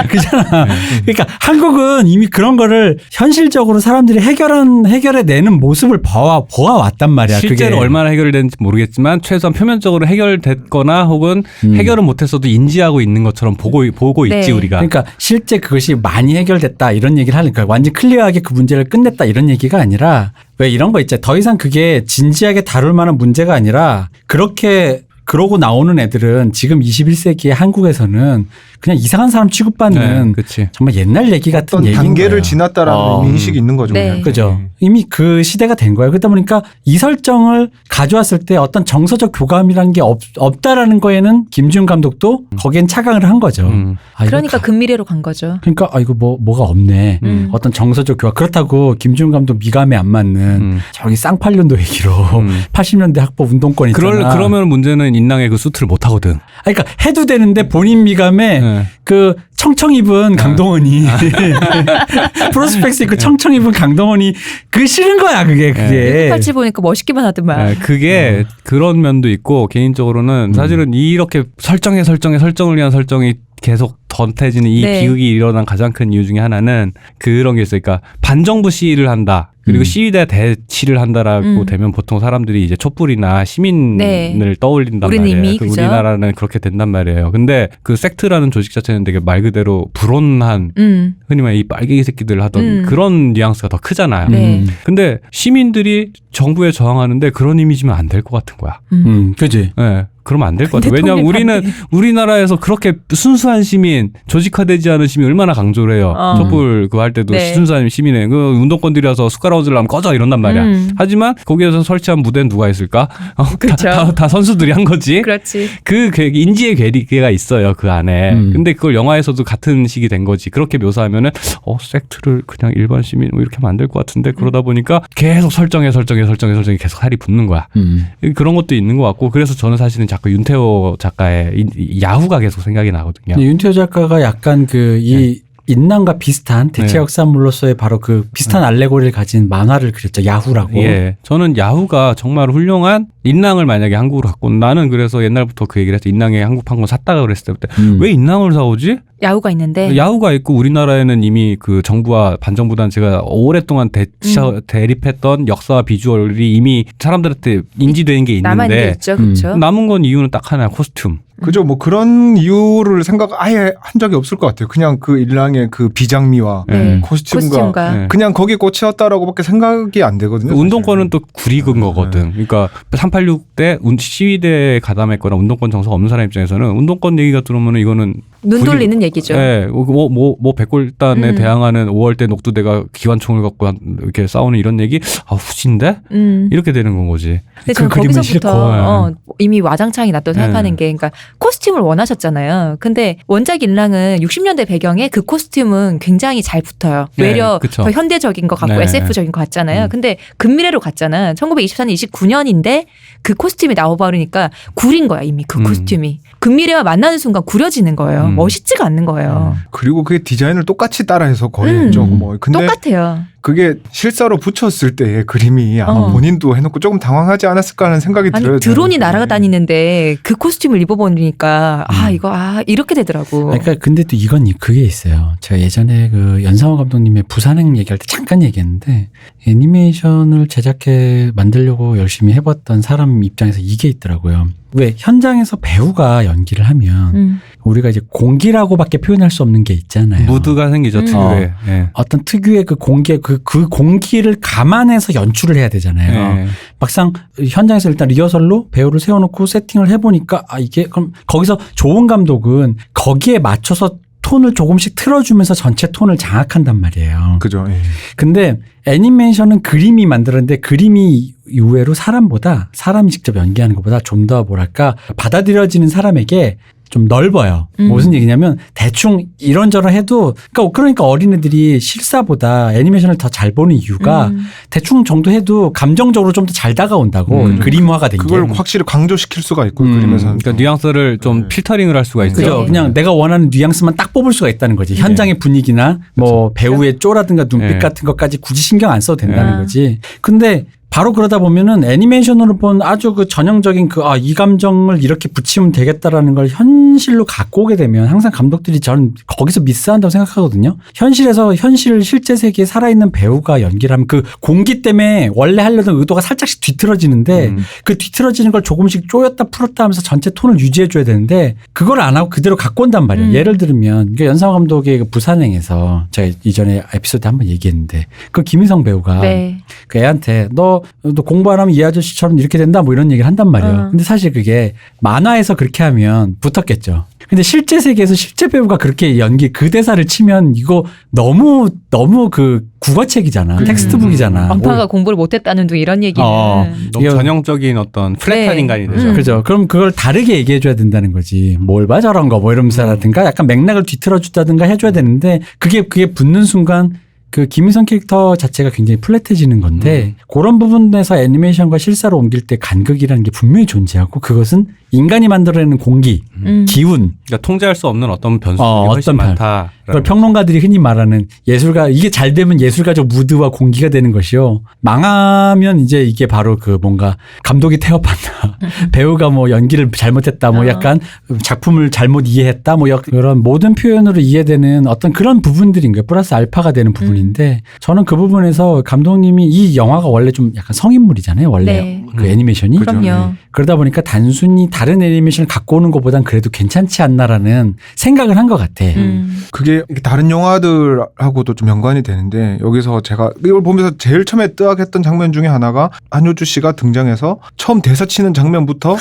그잖아. 그러니까 한국은 이미 그런 거를 현실적으로 사람들이 해결해내는 모습을 보아왔단 말이야. 실제로 그게. 얼마나 해결되는지 모르겠지만 최소한 표면적으로 해결됐거나 혹은 해결은 못했어도 인지하고 있는 것처럼 보고 네. 있지 우리가. 그러니까 실제 그것이 많이 해결됐다 이런 얘기를 하니까 완전 클리어하게 그 문제를 끝냈다 이런 얘기가 아니라 왜 이런 거 있잖아. 더 이상 그게 진지하게 다룰 만한 문제가 아니라 그러고 나오는 애들은 지금 21세기의 한국에서는 그냥 이상한 사람 취급받는 네, 그치. 정말 옛날 얘기 같은 어떤 얘기인 단계를 거예요. 지났다라는 인식이 있는 거죠. 네. 그냥. 그죠. 이미 그 시대가 된 거예요. 그러다 보니까 이 설정을 가져왔을 때 어떤 정서적 교감이라는 게 없다라는 거에는 김지훈 감독도 거기엔 착안을 한 거죠. 아, 이거 그러니까 근미래로 간 거죠. 그러니까 이거 뭐가 없네. 어떤 정서적 교감. 그렇다고 김지훈 감독 미감에 안 맞는 저기 쌍팔년도 얘기로 80년대 학법 운동권 있잖아. 그러면 문제는 인랑의 그 수트를 못 하거든. 그러니까 해도 되는데 본인 미감에 네. 그 청청 입은 강동원이 프로스펙스 입고 청청 입은 강동원이 그 싫은 거야 그게. 팔찌 보니까 멋있기만 하더만. 네, 그게 그런 면도 있고 개인적으로는 사실은 이렇게 설정을 위한 설정이 계속 덧해지는 이 네. 비극이 일어난 가장 큰 이유 중에 하나는 그런 게 있어요. 그러니까 반정부 시위를 한다. 그리고 시위대 대치를 한다라고 되면 보통 사람들이 이제 촛불이나 시민을 네. 떠올린단 우리는 말이에요. 이미, 그 그죠? 우리나라는 그렇게 된단 말이에요. 근데 그 섹트라는 조직 자체는 되게 말 그대로 불온한 흔히 말해 이 빨갱이 새끼들 하던 그런 뉘앙스가 더 크잖아요. 네. 근데 시민들이 정부에 저항하는데 그런 이미지면 안 될 것 같은 거야. 그지. 네, 그러면 안 될 것 같아요. 왜냐하면 대통령 우리는 우리나라에서 그렇게 순수한 시민, 조직화되지 않은 시민 얼마나 강조를 해요. 촛불 그거 할 때도 네. 순수한 시민에 그 운동권들이라서 숟가락 얹으려면 꺼져 이런단 말이야. 하지만 거기에서 설치한 무대는 누가 있을까? 그쵸. 다 선수들이 한 거지. 그렇지. 그 인지의 괴리가 있어요 그 안에. 근데 그걸 영화에서도 같은 식이 된 거지. 그렇게 묘사하면은 섹트를 그냥 일반 시민 뭐 이렇게 하면 안 될 것 같은데 그러다 보니까 계속 설정에 계속 살이 붙는 거야. 그런 것도 있는 것 같고 그래서 저는 사실은 자꾸 윤태호 작가의 야후가 계속 생각이 나거든요. 윤태호 작가가 약간 이 인랑과 비슷한 대체 네. 역사물로서의 바로 그 비슷한 알레고리를 가진 만화를 그렸죠. 야후라고. 예, 저는 야후가 정말 훌륭한 인랑을 만약에 한국으로 갖고 나는 그래서 옛날부터 그 얘기를 했어. 인랑에 한국판권 샀다가 그랬을 때 왜 인랑을 사오지? 야후가 있는데. 야후가 있고 우리나라에는 이미 그 정부와 반정부 단체가 오랫동안 대립했던 역사와 비주얼이 이미 사람들한테 인지되는 게 남아 있는 게 있는데 있죠. 그렇죠. 남은 건 이유는 딱 하나야. 코스튬. 그죠. 뭐 그런 이유를 생각 아예 한 적이 없을 것 같아요. 그냥 그 일랑의 그 비장미와 네. 코스튬과 네. 그냥 거기에 꽂혔다라고밖에 생각이 안 되거든요. 사실은. 운동권은 또 구리근 거거든. 그러니까 386 때 시위대에 가담했거나 운동권 정서가 없는 사람 입장에서는 운동권 얘기가 들어오면 이거는 눈 돌리는 얘기죠. 네, 뭐 백골단에 대항하는 5월대 녹두대가 기관총을 갖고 이렇게 싸우는 이런 얘기 후진데 이렇게 되는 건 거지. 근데 저는 그 그림은 거기서부터 이미 와장창이 났다고 생각하는 게 그러니까 코스튬을 원하셨잖아요. 근데 원작 인랑은 60년대 배경에 그 코스튬은 굉장히 잘 붙어요. 네, 외려 그쵸. 더 현대적인 것 같고 네. SF적인 것 같잖아요. 근데 근미래로 갔잖아. 1924년 29년인데 그 코스튬이 나와버리니까 구린 거야 이미 그 코스튬이. 근미래와 만나는 순간 구려지는 거예요. 멋있지가 않는 거예요. 그리고 그게 디자인을 똑같이 따라해서 거의 조금 뭐 근데 똑같아요. 그게 실사로 붙였을 때의 그림이 아마 어. 본인도 해놓고 조금 당황하지 않았을까 하는 생각이 아니 들어요. 드론이 저는. 날아다니는데 그 코스튬을 입어버리니까 이렇게 되더라고. 그러니까 근데 또 이건 그게 있어요. 제가 예전에 그 연상호 감독님의 부산행 얘기할 때 잠깐 얘기했는데 애니메이션을 제작해 만들려고 열심히 해봤던 사람 입장에서 이게 있더라고요. 왜 현장에서 배우가 연기를 하면 우리가 이제 공기라고밖에 표현할 수 없는 게 있잖아요. 무드가 생기죠. 특유의. 네. 어떤 특유의 그 공기, 그 공기를 감안해서 연출을 해야 되잖아요. 네. 막상 현장에서 일단 리허설로 배우를 세워놓고 세팅을 해보니까 이게 그럼 거기서 좋은 감독은 거기에 맞춰서 톤을 조금씩 틀어주면서 전체 톤을 장악한단 말이에요. 그죠. 예. 근데 애니메이션은 그림이 만들었는데 그림이 의외로 사람이 직접 연기하는 것보다 좀 더 뭐랄까 받아들여지는 사람에게 좀 넓어요. 무슨 얘기냐면 대충 이런저런 해도 그러니까 어린애들이 실사보다 애니메이션을 더 잘 보는 이유가 대충 정도 해도 감정적으로 좀 더 잘 다가온다고 그림화가 된 게. 그걸 확실히 강조시킬 수가 있고 그림에서. 그러니까 뉘앙스를 좀 필터링을 할 수가 있어요. 그죠. 그냥 내가 원하는 뉘앙스만 딱 뽑을 수가 있다는 거지. 현장의 분위기나 뭐 배우의 쪼라든가 눈빛 네. 같은 것까지 굳이 신경 안 써도 된다는 거지. 근데 바로 그러다 보면은 애니메이션으로 본 아주 그 전형적인 이 감정을 이렇게 붙이면 되겠다라는 걸 현실로 갖고 오게 되면 항상 감독들이 저는 거기서 미스한다고 생각하거든요. 현실에서 현실 실제 세계에 살아있는 배우가 연기를 하면 그 공기 때문에 원래 하려던 의도가 살짝씩 뒤틀어지는데 그 뒤틀어지는 걸 조금씩 쪼였다 풀었다 하면서 전체 톤을 유지해줘야 되는데 그걸 안 하고 그대로 갖고 온단 말이에요. 예를 들면 연상호 감독의 그 부산행에서 제가 이전에 에피소드 한번 얘기했는데 그 김희성 배우가 네. 그 애한테 너 공부 안 하면 이 아저씨처럼 이렇게 된다 뭐 이런 얘기를 한단 말이에요. 근데 사실 그게 만화에서 그렇게 하면 붙었겠죠. 근데 실제 세계에서 실제 배우가 그렇게 연기 그 대사를 치면 이거 너무 그 국어책이잖아. 텍스트북이잖아. 왕파가 공부를 못했다는 둥 이런 얘기는. 너무 전형적인 어떤 플랫한 네. 인간이 되죠. 그죠. 그럼 그걸 다르게 얘기해줘야 된다는 거지. 뭘 봐 저런 거 뭐 이러면서라든가 약간 맥락을 뒤틀어주다든가 해줘야 되는데 그게 붙는 순간 그 김희성 캐릭터 자체가 굉장히 플랫해지는 건데 그런 부분에서 애니메이션과 실사로 옮길 때 간극이라는 게 분명히 존재하고 그것은 인간이 만들어내는 공기, 기운, 그러니까 통제할 수 없는 어떤 변수들이 훨씬 어떤 많다. 그걸 평론가들이 흔히 말하는 예술가 이게 잘 되면 예술가적 무드와 공기가 되는 것이요. 망하면 이제 이게 바로 그 뭔가 감독이 태업한다. 배우가 뭐 연기를 잘못했다. 뭐 약간 작품을 잘못 이해했다. 뭐 이런 모든 표현으로 이해되는 어떤 그런 부분들인 거예요. 플러스 알파가 되는 부분인데 저는 그 부분에서 감독님이 이 영화가 원래 좀 약간 성인물이잖아요. 원래 네. 그 애니메이션이. 그럼요. 그러다 보니까 단순히 다른 애니메이션을 갖고 오는 것보단 그래도 괜찮지 않나라는 생각을 한 것 같아. 그게 다른 영화들하고도 좀 연관이 되는데 여기서 제가 이걸 보면서 제일 처음에 뜨악했던 장면 중에 하나가 한효주 씨가 등장해서 처음 대사 치는 장면부터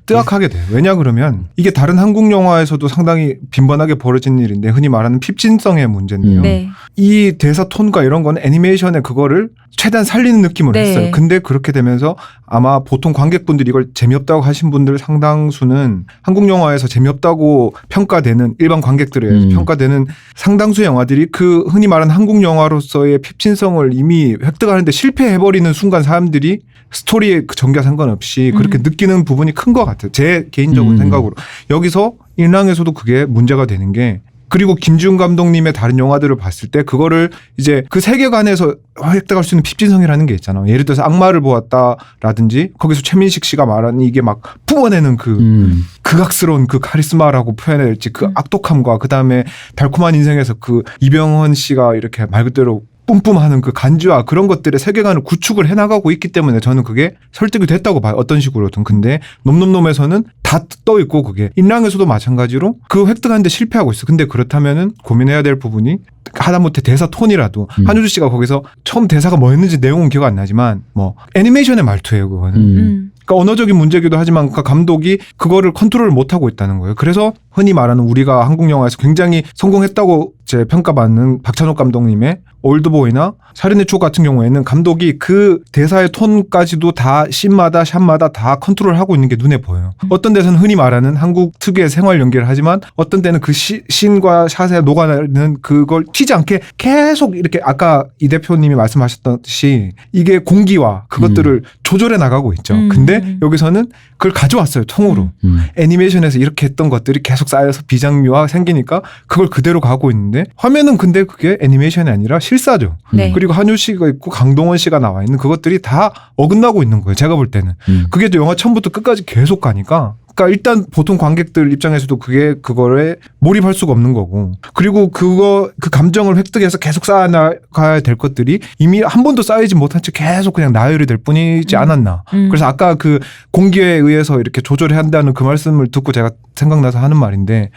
뜨악하게 돼요. 왜냐 그러면 이게 다른 한국 영화에서도 상당히 빈번하게 벌어진 일인데 흔히 말하는 핍진성의 문제인데요. 네. 이 대사 톤과 이런 거는 애니메이션에 그거를 최대한 살리는 느낌으로 네. 했어요. 근데 그렇게 되면서 아마 보통 관객분들이 이걸 재미없다고 하신 분들 상당수는 한국 영화에서 재미없다고 평가되는 일반 관객들에 의해서 평가되는 상당수의 영화들이 그 흔히 말하는 한국 영화로서의 핍진성을 이미 획득하는데 실패해버리는 순간 사람들이 스토리에 그 전개와 상관없이 그렇게 느끼는 부분이 큰 것 같아요. 제 개인적인 생각으로. 여기서 인랑에서도 그게 문제가 되는 게 그리고 김지훈 감독님의 다른 영화들을 봤을 때 그거를 이제 그 세계관에서 획득할 수 있는 핍진성이라는 게 있잖아요. 예를 들어서 악마를 보았다라든지 거기서 최민식 씨가 말하는 이게 막 뿜어내는 그 극악스러운 그 카리스마라고 표현해야 될지 그 악독함과 그다음에 달콤한 인생에서 그 이병헌 씨가 이렇게 말 그대로 뿜뿜하는 그 간주와 그런 것들의 세계관을 구축을 해나가고 있기 때문에 저는 그게 설득이 됐다고 봐요. 어떤 식으로든. 근데 놈놈놈에서는 다 떠 있고 그게 인랑에서도 마찬가지로 그 획득하는데 실패하고 있어. 근데 그렇다면은 고민해야 될 부분이 하다못해 대사 톤이라도 한효주 씨가 거기서 처음 대사가 뭐였는지 내용은 기억 안 나지만 뭐 애니메이션의 말투예요. 그거는. 그러니까 언어적인 문제기도 하지만 그 감독이 그거를 컨트롤을 못하고 있다는 거예요. 그래서 흔히 말하는 우리가 한국 영화에서 굉장히 성공했다고 제 평가받는 박찬욱 감독님의 올드보이나 살인의 추억 같은 경우에는 감독이 그 대사의 톤까지도 다 씬마다 샷마다 다 컨트롤하고 있는 게 눈에 보여요. 어떤 데서는 흔히 말하는 한국 특유의 생활 연기를 하지만 어떤 때는 그 씬과 샷에 녹아내는 그걸 튀지 않게 계속 이렇게 아까 이 대표님이 말씀하셨듯이 이게 공기와 그것들을 조절해 나가고 있죠. 근데 여기서는 그걸 가져왔어요. 통으로. 애니메이션에서 이렇게 했던 것들이 계속 쌓여서 비장미화 생기니까 그걸 그대로 가고 있는데 화면은 근데 그게 애니메이션이 아니라 실사죠. 네. 그리고 한효 씨가 있고 강동원 씨가 나와 있는 그것들이 다 어긋나고 있는 거예요. 제가 볼 때는. 그게 또 영화 처음부터 끝까지 계속 가니까 그러니까 일단 보통 관객들 입장에서도 그거에 몰입할 수가 없는 거고 그리고 그 감정을 획득해서 계속 쌓아나가야 될 것들이 이미 한 번도 쌓이지 못한 채 계속 그냥 나열이 될 뿐이지 않았나. 그래서 아까 그 공기에 의해서 이렇게 조절해야 한다는 그 말씀을 듣고 제가 생각나서 하는 말인데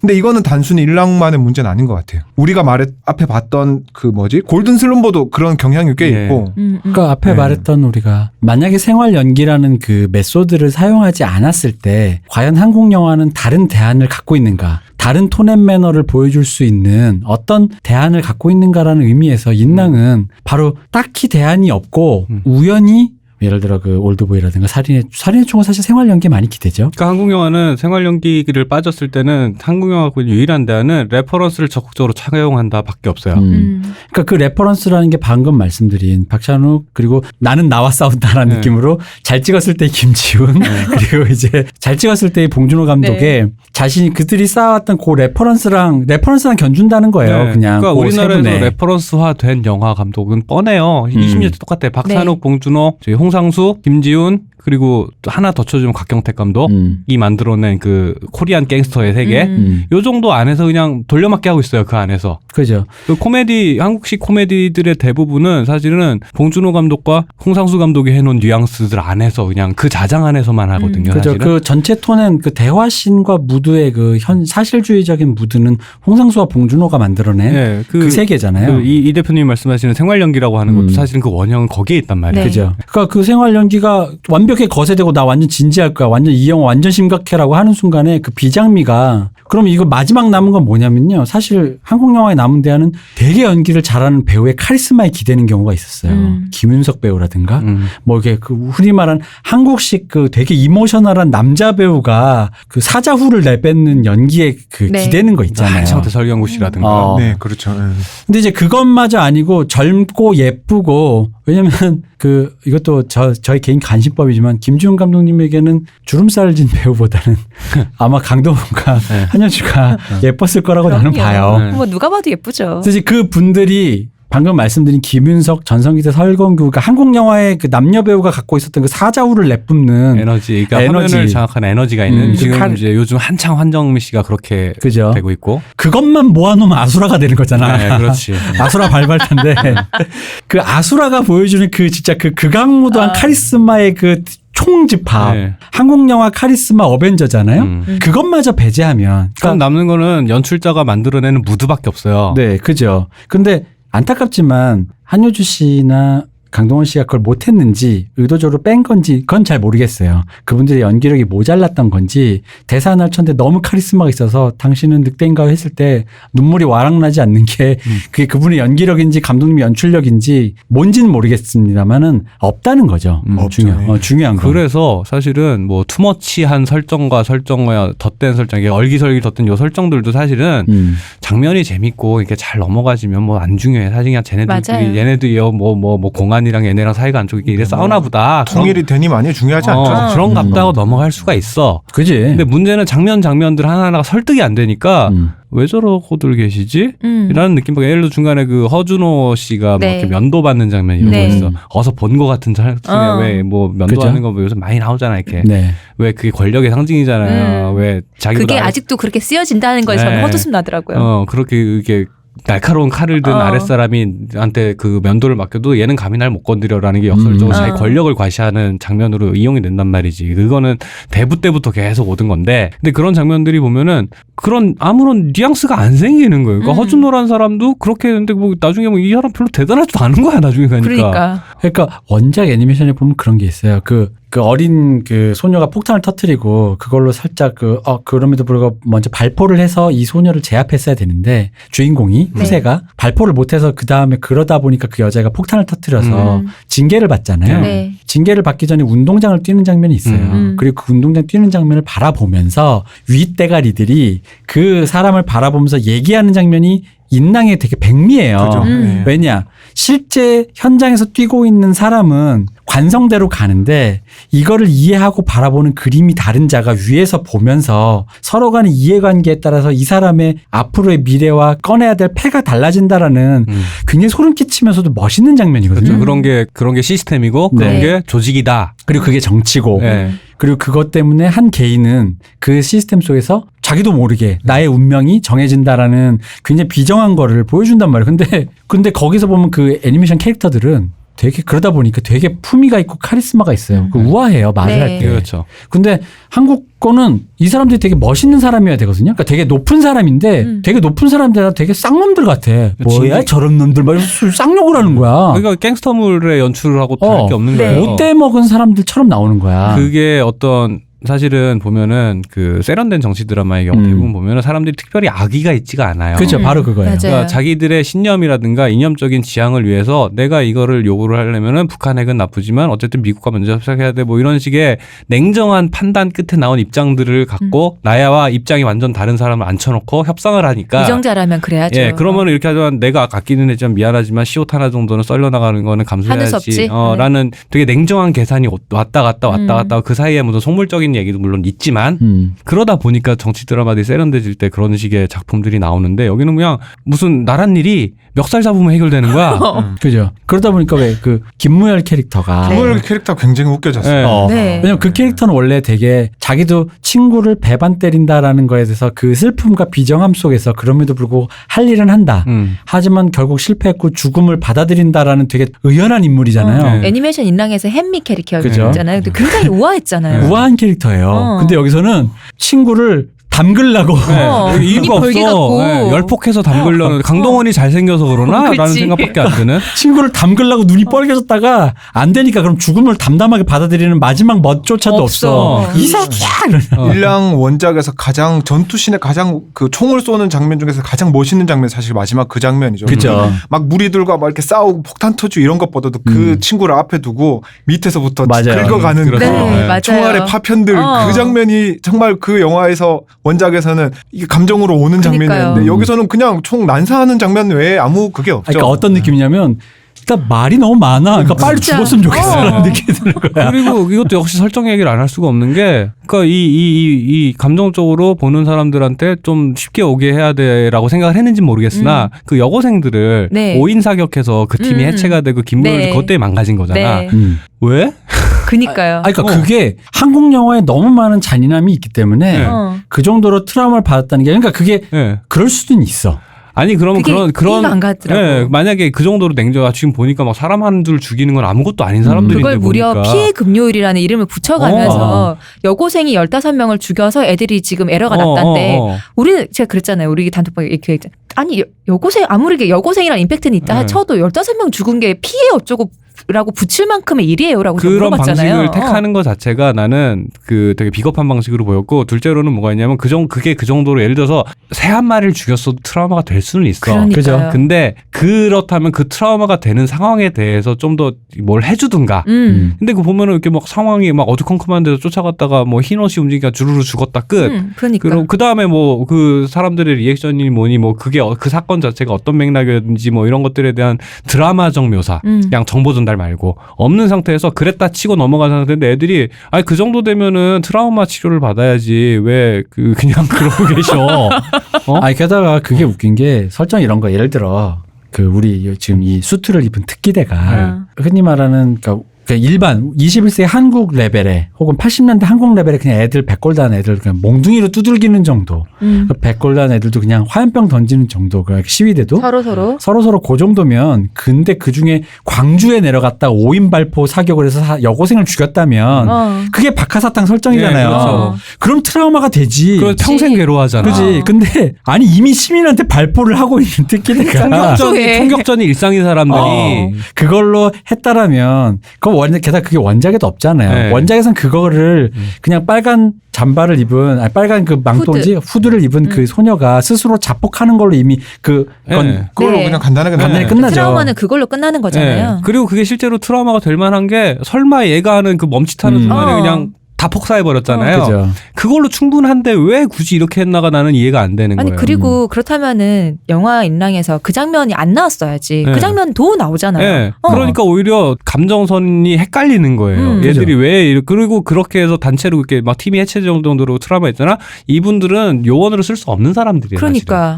근데 이거는 단순히 일랑만의 문제는 아닌 것 같아요. 우리가 앞에 봤던 그 골든 슬럼버도 그런 경향이 꽤 있고 그러니까 앞에 말했던 우리가 만약에 생활 연기라는 그 메소드를 사용하지 않았을 때 과연 한국 영화는 다른 대안을 갖고 있는가? 다른 톤 앤 매너를 보여줄 수 있는 어떤 대안을 갖고 있는가라는 의미에서 인랑은 바로 딱히 대안이 없고 우연히 예를 들어 그 올드보이라든가 살인의 총은 사실 생활 연기에 많이 기대죠. 그러니까 한국 영화는 생활 연기를 빠졌을 때는 한국 영화가 유일한 데는 레퍼런스를 적극적으로 차용한다밖에 없어요. 그러니까 그 레퍼런스라는 게 방금 말씀드린 박찬욱 그리고 나는 나와 싸운다라는 네. 느낌으로 잘 찍었을 때 김지훈 그리고 이제 잘 찍었을 때의 봉준호 감독의 자신이 그들이 쌓아왔던 그 레퍼런스랑 견준다는 거예요. 네. 그냥 그러니까 그 우리나라에서 세 분의. 레퍼런스화된 영화 감독은 뻔해요. 20년째 똑같아. 박찬욱, 네. 봉준호, 저희 홍상수, 김지훈 그리고 또 하나 더 쳐주면 곽경택 감독이 만들어낸 그 코리안 갱스터의 세계. 요 정도 안에서 그냥 돌려막기 하고 있어요. 그 안에서. 그죠. 그 코미디 한국식 코미디들의 대부분은 사실은 봉준호 감독과 홍상수 감독이 해놓은 뉘앙스들 안에서 그냥 그 자장 안에서만 하거든요. 그죠. 사실은. 그 전체 톤은 그 대화신과 무드의 그 사실주의적인 무드는 홍상수와 봉준호가 만들어낸 네, 그 세계잖아요. 이 대표님이 말씀하시는 생활 연기라고 하는 것도 사실은 그 원형은 거기에 있단 말이에요. 네. 그죠. 그러니까 그 생활 연기가 완벽하게 거세되고 나 완전 진지할 거야. 완전 이 영화 완전 심각해라고 하는 순간에 그 비장미가 그럼 이거 마지막 남은 건 뭐냐면요. 사실 한국 영화에 남은 대안은 되게 연기를 잘하는 배우의 카리스마에 기대는 경우가 있었어요. 김윤석 배우라든가 뭐 이게 그 흔히 말하는 한국식 그 되게 이모셔널한 남자 배우가 그 사자후를 내뱉는 연기에 그 네. 기대는 거 있잖아요. 한창태 설경구 씨라든가. 네, 그렇죠. 네. 근데 이제 그것마저 아니고 젊고 예쁘고 왜냐면 그 이것도 저희 개인 간신법이지만 김지훈 감독님에게는 주름살을 진 배우보다는 아마 강동원과 한현주가 예뻤을 거라고 나는 봐요. 네. 뭐 누가 봐도 예쁘죠. 그래서 그 분들이 방금 말씀드린 김윤석, 전성기대, 설건규, 그러니까 한국 영화의 그 남녀 배우가 갖고 있었던 그 사자후를 내뿜는 에너지, 그러니까 에너지. 화면을 장악한 에너지가 있는 지금 그 이제 요즘 한창 환정미 씨가 그렇게 그죠. 되고 있고. 그것만 모아놓으면 아수라가 되는 거잖아. 네, 그렇지. 아수라 발발탄데 그 아수라가 보여주는 그 진짜 그 극악무도한 카리스마의 그 총집합. 네. 한국 영화 카리스마 어벤져잖아요. 그것마저 배제하면. 그럼 남는 거는 연출자가 만들어내는 무드밖에 없어요. 네, 그죠. 근데 안타깝지만 한효주 씨나 강동원 씨가 그걸 못했는지 의도적으로 뺀 건지 그건 잘 모르겠어요. 그분들의 연기력이 모자랐던 건지 대사 하나를 쳤는데 너무 카리스마가 있어서 당신은 늑대인가 했을 때 눈물이 와락나지 않는 게 그게 그분의 연기력인지 감독님의 연출력인지 뭔지는 모르겠습니다만은 없다는 거죠. 없죠. 중요한 거. 그래서 사실은 뭐 투머치한 설정과 덧댄 설정, 이게 얼기설기 덧댄 요 설정들도 사실은 장면이 재밌고 이렇게 잘 넘어가지면 뭐 안 중요해. 사실 그냥 쟤네들끼리 맞아요. 얘네들이요 뭐 공안이랑 얘네랑 사이가 안 좋게 이래 싸우나 보다. 통일이 되니 많이 중요하지 않죠. 그런 같다고 넘어갈 수가 있어. 그지. 근데 문제는 장면들 하나하나가 설득이 안 되니까 왜 저러고들 계시지? 이라는 느낌밖에. 예를 들어 중간에 그 허준호 씨가 네. 뭐 이렇게 면도받는 장면 이런 네. 거 있어. 어서 본 거 같은 장면에 왜 뭐 면도하는 거 뭐 요즘 많이 나오잖아 이렇게. 네. 왜 그게 권력의 상징이잖아요. 왜 자기보다 그게 아직도 그렇게 쓰여진다는 거에 저는 네. 헛웃음 나더라고요. 그렇게 이게 날카로운 칼을 든 아랫사람이한테 그 면도를 맡겨도 얘는 감히 날 못 건드려라는 게 역설적으로 자기 권력을 과시하는 장면으로 이용이 된단 말이지. 그거는 대부 때부터 계속 오던 건데. 근데 그런 장면들이 보면은 그런 아무런 뉘앙스가 안 생기는 거예요. 그러니까 허준호라는 사람도 그렇게 했는데 뭐 나중에 뭐 이 사람 별로 대단하지도 않은 거야 나중에 가니까. 그러니까 원작 애니메이션에 보면 그런 게 있어요. 그 어린 그 소녀가 폭탄을 터뜨리고 그걸로 살짝 그럼에도 불구하고 먼저 발포를 해서 이 소녀를 제압했어야 되는데 주인공이 후세가 발포를 못해서 그 다음에 그러다 보니까 그 여자가 폭탄을 터뜨려서 징계를 받잖아요. 네. 징계를 받기 전에 운동장을 뛰는 장면이 있어요. 그리고 그 운동장 뛰는 장면을 바라보면서 윗대가리들이 그 사람을 바라보면서 얘기하는 장면이 인랑에 되게 백미해요. 그죠. 왜냐? 실제 현장에서 뛰고 있는 사람은 관성대로 가는데 이거를 이해하고 바라보는 그림이 다른 자가 위에서 보면서 서로 간의 이해관계에 따라서 이 사람의 앞으로의 미래와 꺼내야 될 패가 달라진다라는 굉장히 소름 끼치면서도 멋있는 장면이거든요. 그렇죠. 그런 게 시스템이고 그런 네. 게 조직이다. 그리고 그게 정치고 네. 그리고 그것 때문에 한 개인은 그 시스템 속에서 자기도 모르게 나의 운명이 정해진다라는 굉장히 비정한 거를 보여준단 말이에요. 근데 거기서 보면 그 애니메이션 캐릭터들은 되게 그러다 보니까 되게 품위가 있고 카리스마가 있어요. 그 우아해요. 말을 네. 할 때. 그렇죠. 근데 한국 거는 이 사람들이 되게 멋있는 사람이어야 되거든요. 그러니까 되게 높은 사람인데 되게 높은 사람들 되게 쌍놈들 같아. 뭐야 저런 놈들 막 쌍욕을 하는 거야. 그러니까 갱스터물의 연출을 하고 다를 게 없는 네. 거예요. 못돼 먹은 사람들처럼 나오는 거야. 그게 어떤 사실은 보면은 그 세련된 정치 드라마의 경우 대부분 보면은 사람들이 특별히 악의가 있지가 않아요. 그렇죠. 바로 그거예요. 맞아요. 그러니까 자기들의 신념이라든가 이념적인 지향을 위해서 내가 이거를 요구를 하려면은 북한 핵은 나쁘지만 어쨌든 미국과 먼저 협상해야 돼 뭐 이런 식의 냉정한 판단 끝에 나온 입장들을 갖고 나야와 입장이 완전 다른 사람을 앉혀놓고 협상을 하니까 위정자라면 그래야죠. 예, 그러면 이렇게 하지만 내가 아끼는 애지만 미안하지만 시옷 하나 정도는 썰려나가는 거는 하늘 수 없지. 감수해야지. 라는 되게 냉정한 계산이 왔다 갔다 그 사이에 무슨 속물적인 얘기도 물론 있지만 그러다 보니까 정치 드라마들이 세련돼질 때 그런 식의 작품들이 나오는데 여기는 그냥 무슨 나란 일이 멱살 잡으면 해결되는 거야. 그죠. 그러다 보니까 왜 그 김무열 캐릭터가 김무열 캐릭터 굉장히 웃겨졌어요. 네. 왜냐면 그 캐릭터는 원래 되게 자기도 친구를 배반 때린다라는 거에 대해서 그 슬픔과 비정함 속에서 그럼에도 불구하고 할 일은 한다. 하지만 결국 실패했고 죽음을 받아들인다라는 되게 의연한 인물이잖아요. 네. 애니메이션 인랑에서 햄미 그죠. 캐릭터였잖아요. 근데 굉장히 우아했잖아요. 우아한 캐릭터예요. 근데 여기서는 친구를 담글라고 이유가 입이 벌게 없어. 갖고. 네, 열폭해서 담글려는 강동원이 잘생겨서 그러나? 라는 그치. 생각밖에 안 드는. 친구를 담글라고 눈이 뻘개졌다가 안 되니까 그럼 죽음을 담담하게 받아들이는 마지막 멋조차도 없어. 없어. 이 새끼야! 일랑 원작에서 가장 전투씬에 가장 그 총을 쏘는 장면 중에서 가장 멋있는 장면 사실 마지막 그 장면이죠. 그죠. 막 무리들과 막 이렇게 싸우고 폭탄 터지고 이런 것보다도 그 친구를 앞에 두고 밑에서부터 맞아요. 긁어가는 그렇죠. 네, 맞아요. 총알의 파편들 그 장면이 정말 그 영화에서 원작에서는 이게 감정으로 오는 그러니까요. 장면이었는데 여기서는 그냥 총 난사하는 장면 외에 아무 그게 없죠. 그러니까 어떤 느낌이냐면 일단 말이 너무 많아. 그러니까 빨리 진짜. 죽었으면 좋겠어라는 느낌이 드는 거야. 그리고 이것도 역시 설정 얘기를 안 할 수가 없는 게, 그러니까 이 감정적으로 보는 사람들한테 좀 쉽게 오게 해야 돼라고 생각을 했는지 모르겠으나 그 여고생들을 네. 5인 사격해서 그 팀이 해체가 되고 김무열이 네. 그것 때문에 망가진 거잖아. 네. 왜? 그니까요. 그러니까 그게 한국 영화에 너무 많은 잔인함이 있기 때문에 네. 그 정도로 트라우마를 받았다는 게 그러니까 그게 네. 그럴 수는 있어. 아니 그러면 그게 그런 이해가 안 가더라고. 예, 만약에 그 정도로 냉정하 지금 보니까 막 사람 한둘 죽이는 건 아무것도 아닌 사람들인데 그걸 무려 보니까. 피해 금요일이라는 이름을 붙여가면서 여고생이 15명을 죽여서 애들이 지금 에러가 났다는데 우리는 제가 그랬잖아요. 우리 단톡방에 이렇게 얘기했잖아요. 아니 여고생 아무리 여고생이란 임팩트는 있다 네. 쳐도 15명 죽은 게 피해 어쩌고 라고 붙일 만큼의 일이에요라고 그런 물어봤잖아요. 방식을 택하는 것 자체가 나는 그 되게 비겁한 방식으로 보였고, 둘째로는 뭐가 있냐면 그게 그 정도로 예를 들어서 새 한 마리를 죽였어도 트라우마가 될 수는 있어. 그러니까요. 그죠. 근데 그렇다면 그 트라우마가 되는 상황에 대해서 좀 더 뭘 해주든가. 근데 그 보면은 이렇게 막 상황이 막 어두컴컴한 데서 쫓아갔다가 뭐 흰옷이 움직이니까 주르르 죽었다 끝. 그러니까. 그리고 그 다음에 뭐 그 사람들의 리액션이 뭐니 뭐 그게 그 사건 자체가 어떤 맥락이었는지 뭐 이런 것들에 대한 드라마적 묘사, 그냥 정보 전달 말고 없는 상태에서 그랬다 치고 넘어간 상태인데 애들이 아니 그 정도 되면은 트라우마 치료를 받아야지 왜 그냥 그러고 계셔. 아니 게다가 그게 웃긴 게 설정 이런 거 예를 들어 그 우리 지금 이 수트를 입은 특기대가 흔히 말하는 그러니까 일반 21세기 한국 레벨에 혹은 80년대 한국 레벨에 그냥 애들 백골단 애들 그냥 몽둥이로 두들기는 정도 그 백골단 애들도 그냥 화염병 던지는 정도 그 시위대도 서로 그 정도면 근데 그중에 광주에 내려갔다 5인 발포 사격을 해서 여고생을 죽였다면 그게 박하사탕 설정이잖아요. 네, 그렇죠. 그럼 트라우마가 되지. 그래서 평생 괴로워하잖아. 그지. 근데 아니 이미 시민한테 발포를 하고 있는 특기대가 총격전이 일상인 사람들이 그걸로 했다라면 그거 게다가 그게 원작에도 없잖아요. 네. 원작에선 그거를 그냥 빨간 잠바를 입은 빨간 그 망토인지 후드를 입은 그 소녀가 스스로 자폭하는 걸로 이미 그건 그걸로 네. 그냥 간단하게 끝나죠. 트라우마는 그걸로 끝나는 거잖아요. 네. 그리고 그게 실제로 트라우마가 될 만한 게 설마 얘가 하는 그 멈칫하는 순간에 그냥 다 폭사해버렸잖아요. 그죠. 그걸로 충분한데 왜 굳이 이렇게 했나가 나는 이해가 안 되는 아니 거예요. 그리고 그렇다면은 영화 인랑에서 그 장면이 안 나왔어야지. 네. 그 장면도 나오잖아요. 네. 그러니까 오히려 감정선이 헷갈리는 거예요. 얘들이 왜 그리고 그렇게 해서 단체로 이렇게 막 팀이 해체될 정도로 트라우마 있잖아. 이분들은 요원으로 쓸 수 없는 사람들이에요. 그러니까.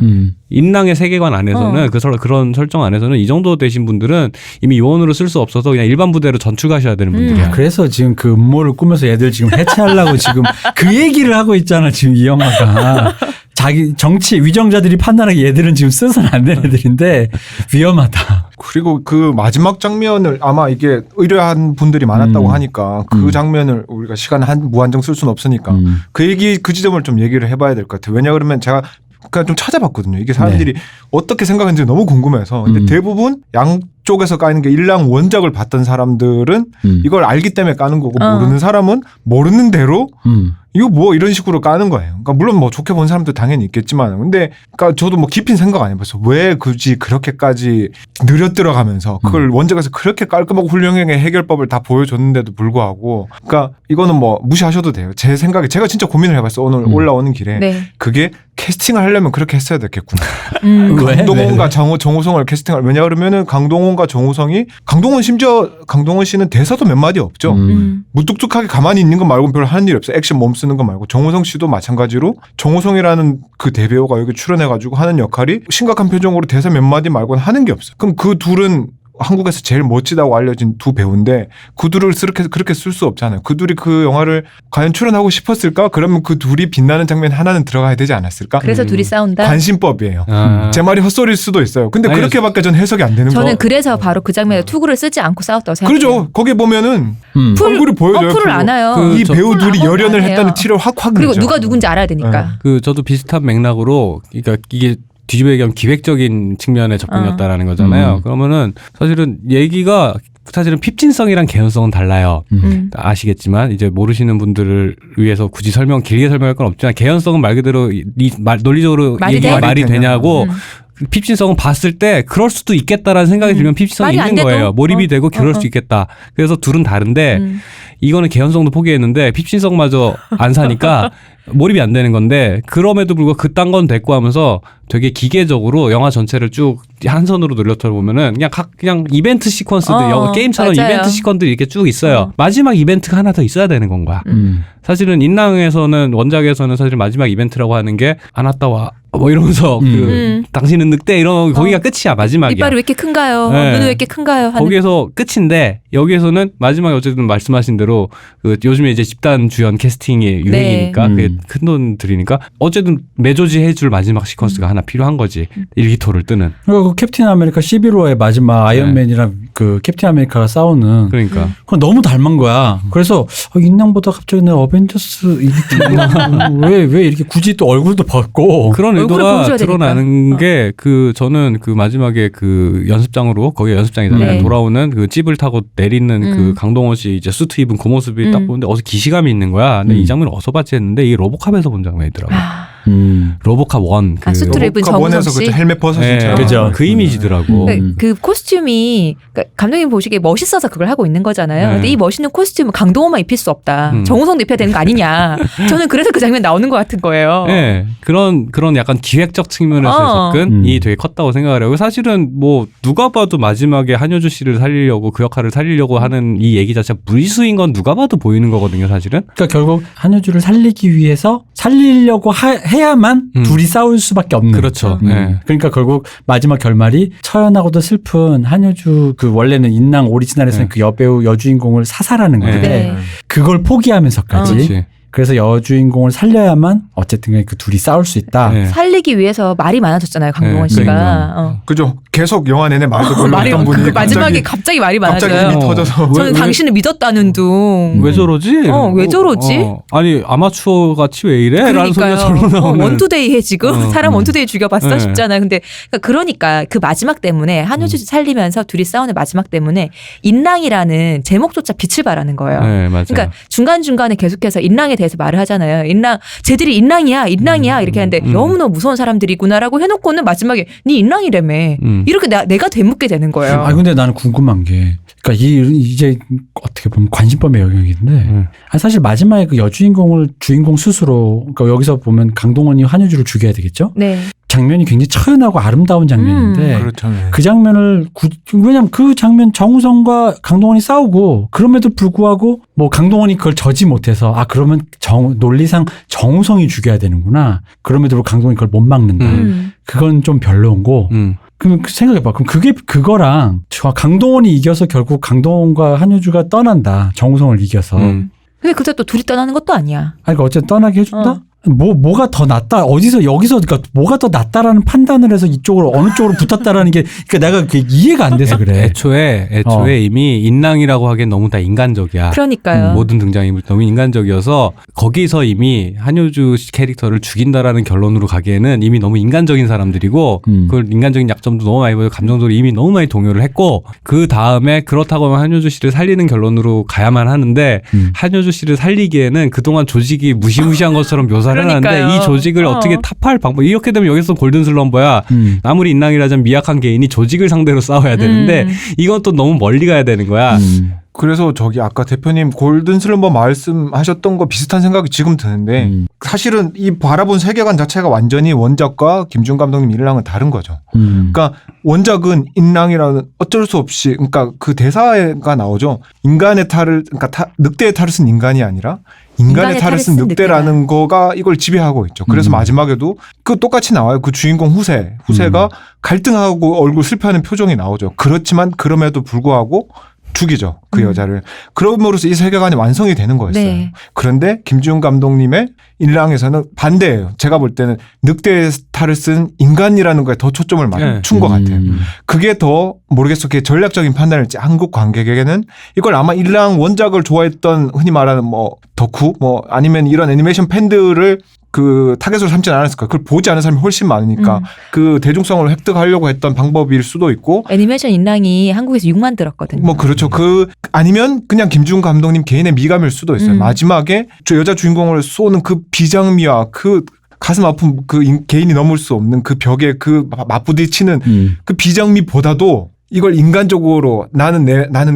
인랑의 세계관 안에서는 그런 설정 안에서는 이 정도 되신 분들은 이미 요원으로 쓸 수 없어서 그냥 일반 부대로 전출 가셔야 되는 분들이야. 그래서 지금 그 음모를 꾸며서 애들 지금 해체하려고 지금 그 얘기를 하고 있잖아. 지금 이 영화가. 자기 정치 위정자들이 판단하기 얘들은 지금 써서는 안 되는 애들인데 위험하다. 그리고 그 마지막 장면을 아마 이게 의뢰한 분들이 많았다고 하니까 그 장면을 우리가 시간 무한정 쓸 수는 없으니까 그 지점을 좀 얘기를 해봐야 될 것 같아요. 왜냐 그러면 제가 그냥 좀 찾아봤거든요. 이게 사람들이 어떻게 생각하는지 너무 궁금해서. 근데 대부분 쪽에서 까는 게 일랑 원작을 봤던 사람들은 이걸 알기 때문에 까는 거고 모르는 사람은 모르는 대로 이거 뭐 이런 식으로 까는 거예요. 그러니까 물론 뭐 좋게 본 사람도 당연히 있겠지만 근데 그러니까 저도 뭐 깊이 생각 안 해봤어. 왜 굳이 그렇게까지 느려 들어가면서 그걸 원작에서 그렇게 깔끔하고 훌륭하게 해결법을 다 보여줬는데도 불구하고 그러니까 이거는 뭐 무시하셔도 돼요. 제 생각에 제가 진짜 고민을 해봤어. 오늘 올라오는 길에 네. 그게 캐스팅을 하려면 그렇게 했어야 됐겠구나. 왜? 강동원과 정우성을 캐스팅을 왜냐 그러면은 강동원 씨는 대사도 몇 마디 없죠. 무뚝뚝하게 가만히 있는 거 말고 별로 하는 일이 없어요. 액션 몸 쓰는 거 말고. 정우성 씨도 마찬가지로 정우성이라는 그 대배우가 여기 출연해가지고 하는 역할이 심각한 표정으로 대사 몇 마디 말고는 하는 게 없어요. 그럼 그 둘은 한국에서 제일 멋지다고 알려진 두 배우인데 그 둘을 그렇게 쓸 수 없잖아요. 그 둘이 그 영화를 과연 출연하고 싶었을까? 그러면 그 둘이 빛나는 장면 하나는 들어가야 되지 않았을까? 그래서 둘이 싸운다. 관심법이에요. 아. 제 말이 헛소리일 수도 있어요. 근데 아니, 그렇게밖에 전 해석이 안 되는 저는 거. 그래서 바로 그 장면에 투구를 쓰지 않고 싸웠다고 생각해요. 그러죠. 거기 보면은 풀- 얼굴이 보여져요. 풀을 안 해요. 이 배우 둘이 풀을 열연을 안 해요. 했다는 티를 확 그리고 내죠. 누가 누군지 알아야 되니까. 저도 비슷한 맥락으로 그러니까 이게 뒤집어 얘기하면 기획적인 측면의 접근이었다라는 거잖아요. 그러면은 사실은 얘기가 사실은 핍진성이랑 개연성은 달라요. 아시겠지만 이제 모르시는 분들을 위해서 굳이 길게 설명할 건 없지만 개연성은 말 그대로 논리적으로 말이 얘기가 돼? 말이 되냐고 음. 핍진성은 봤을 때 그럴 수도 있겠다라는 생각이 들면 핍진성이 말이 안 있는 돼도? 거예요. 몰입이 되고 그럴 수 있겠다. 그래서 둘은 다른데 이거는 개연성도 포기했는데 핍진성마저 안 사니까 몰입이 안 되는 건데 그럼에도 불구하고 그딴 건 됐고 하면서 되게 기계적으로 영화 전체를 쭉 한 선으로 늘려서 보면은 그냥 이벤트 시퀀스들 영화 게임처럼 맞아요. 이벤트 시퀀스들이 이렇게 쭉 있어요. 마지막 이벤트가 하나 더 있어야 되는 건 거야. 사실은 인랑에서는 원작에서는 사실 마지막 이벤트라고 하는 게 안 왔다 와 뭐 이러면서 당신은 늑대 이런 거기가 끝이야 마지막이야. 이빨이 왜 이렇게 큰가요? 네. 눈은 왜 이렇게 큰가요? 하는. 거기에서 끝인데 여기에서는 마지막에 어쨌든 말씀하신 대로 그 요즘에 이제 집단 주연 캐스팅이 유행이니까 그게 큰 돈 들이니까 어쨌든 매조지 해줄 마지막 시퀀스가 하나 필요한 거지. 일기토를 뜨는. 그리고 그 캡틴 아메리카 11호의 마지막 아이언맨이랑 그 캡틴 아메리카가 싸우는 그러니까 그건 너무 닮은 거야. 그래서 인랑보다 갑자기 내 어벤져스 왜 이렇게 굳이 또 얼굴도 벗고 그런 얼굴을 의도가 보여줘야 드러나는 되니까. 게 저는 그 마지막에 그 연습장으로 거기 연습장이잖아요. 네. 돌아오는 그 찝을 타고 내리는 그 강동원 씨 이제 수트 입은 그 모습이 딱 보는데 어서 기시감이 있는 거야. 근데 이 장면을 어디서 봤지 했는데 이게 로보캅에서 본 장면이더라고. 로보캅 1. 아, 수트를 입은 정우성 원에서 씨. 그쵸 헬멧 벗으신 그죠. 그 이미지더라고. 그 코스튬이 그러니까 감독님 보시기에 멋있어서 그걸 하고 있는 거잖아요. 네. 근데 이 멋있는 코스튬은 강동원만 입힐 수 없다. 정우성도 입혀야 되는 거 아니냐. 저는 그래서 그 장면 나오는 것 같은 거예요. 네, 그런 약간 기획적 측면에서 접근이 되게 컸다고 생각을 해요. 사실은 뭐 누가 봐도 마지막에 한효주 씨를 살리려고 그 역할을 살리려고 하는 이 얘기 자체가 무리수인 건 누가 봐도 보이는 거거든요, 사실은. 그러니까 결국 한효주를 살리기 위해서 살리려고 해야만 둘이 싸울 수밖에 없는. 그렇죠. 네. 그러니까 결국 마지막 결말이 처연하고도 슬픈 한효주 그 원래는 인랑 오리지널에서는 그 여배우 여주인공을 사살하는 건데 네. 그걸 포기하면서까지 그렇지. 그래서 여주인공을 살려야만 어쨌든 간에 그 둘이 싸울 수 있다. 네. 살리기 위해서 말이 많아졌잖아요, 강동원 네, 씨가. 그러니까. 그죠. 계속 영화 내내 말도 별로 말이 없던 분이 마지막에 갑자기 말이 갑자기 많아져요. 입이 터져서 저는 당신을 믿었다는 둥. 왜 저러지? 왜 저러지? 아니 아마추어 같이 왜 이래? 라는 소리가 절로 나오는. 원투데이 해 지금 사람 원투데이 죽여봤어 네. 싶잖아요. 근데 그러니까 그 마지막 때문에 한효주 씨 살리면서 둘이 싸우는 마지막 때문에 인랑이라는 제목조차 빛을 발하는 거예요. 네, 맞아요. 그러니까 중간중간에 계속해서 인랑에 대해서 말을 하잖아요. 쟤들이 인랑이야 이렇게 하는데 너무너무 무서운 사람들이구나라고 해놓고는 마지막에 네 인랑이라며 이렇게 내가 되묻게 되는 거예요. 아 근데 나는 궁금한 게 그러니까 이제 어떻게 보면 관심법의 영역인데 사실 마지막에 그 여주인공을 주인공 스스로 그러니까 여기서 보면 강동원이 한효주를 죽여야 되겠죠? 네. 장면이 굉장히 처연하고 아름다운 장면인데 그렇죠. 네. 그 장면을 왜냐면 그 장면 정우성과 강동원이 싸우고 그럼에도 불구하고 뭐 강동원이 그걸 저지 못해서 그러면 논리상 정우성이 죽여야 되는구나. 그럼에도 불구하고 강동원이 그걸 못 막는다. 그건 좀 별로인고 그럼 생각해봐. 그럼 그거랑 강동원이 이겨서 결국 강동원과 한효주가 떠난다. 정우성을 이겨서. 근데 그때 또 둘이 떠나는 것도 아니야. 그러니까 어쨌든 떠나게 해준다? 뭐가 더 낫다 어디서 여기서 그러니까 뭐가 더 낫다라는 판단을 해서 이쪽으로 어느 쪽으로 붙었다라는 게 그러니까 내가 그게 이해가 안 돼서 그래. 애초에 이미 인랑이라고 하기엔 너무 다 인간적이야. 그러니까요. 모든 등장인물 너무 인간적이어서 거기서 이미 한효주 캐릭터를 죽인다라는 결론으로 가기에는 이미 너무 인간적인 사람들이고 그걸 인간적인 약점도 너무 많이 보여 감정적으로 이미 너무 많이 동요를 했고 그 다음에 그렇다고 하면 한효주 씨를 살리는 결론으로 가야만 하는데 한효주 씨를 살리기에는 그동안 조직이 무시무시한 것처럼 묘사를 그러니까요. 하는데 이 조직을 어떻게 타파할 방법 이렇게 되면 여기서 골든슬럼버야. 아무리 인랑이라자면 미약한 개인이 조직을 상대로 싸워야 되는데 이건 또 너무 멀리 가야 되는 거야. 그래서 저기 아까 대표님 골든슬럼버 말씀하셨던 거 비슷한 생각이 지금 드는데 사실은 이 바라본 세계관 자체가 완전히 원작과 김준 감독님 인랑은 다른 거죠. 그러니까 원작은 인랑이라는 어쩔 수 없이 그러니까 그 대사가 나오죠. 인간의 탈을 그러니까 늑대의 탈을 쓴 인간이 아니라 인간의 탈을 쓴 늑대라는 거가 이걸 지배하고 있죠. 그래서 마지막에도 그 똑같이 나와요. 그 주인공 후세가 갈등하고 얼굴 슬퍼하는 표정이 나오죠. 그렇지만 그럼에도 불구하고 죽이죠. 그 여자를. 그럼으로써 이 세계관이 완성이 되는 거였어요. 네. 그런데 김지훈 감독님의 인랑에서는 반대예요. 제가 볼 때는 늑대의 탈을 쓴 인간이라는 거에 더 초점을 맞춘 것 같아요. 그게 더 모르겠어. 그게 전략적인 판단일지 한국 관객에게는 이걸 아마 인랑 원작을 좋아했던 흔히 말하는 뭐 덕후 뭐 아니면 이런 애니메이션 팬들을 그 타겟으로 삼진 않았을 거예요. 그걸 보지 않은 사람이 훨씬 많으니까 그 대중성을 획득하려고 했던 방법일 수도 있고 애니메이션 인랑이 한국에서 6만 들었거든요. 뭐 그렇죠. 그 아니면 그냥 김지훈 감독님 개인의 미감일 수도 있어요. 마지막에 저 여자 주인공을 쏘는 그 비장미와 그 가슴 아픈 그 개인이 넘을 수 없는 그 벽에 그 맞부딪히는 그 비장미보다도 이걸 인간적으로 나는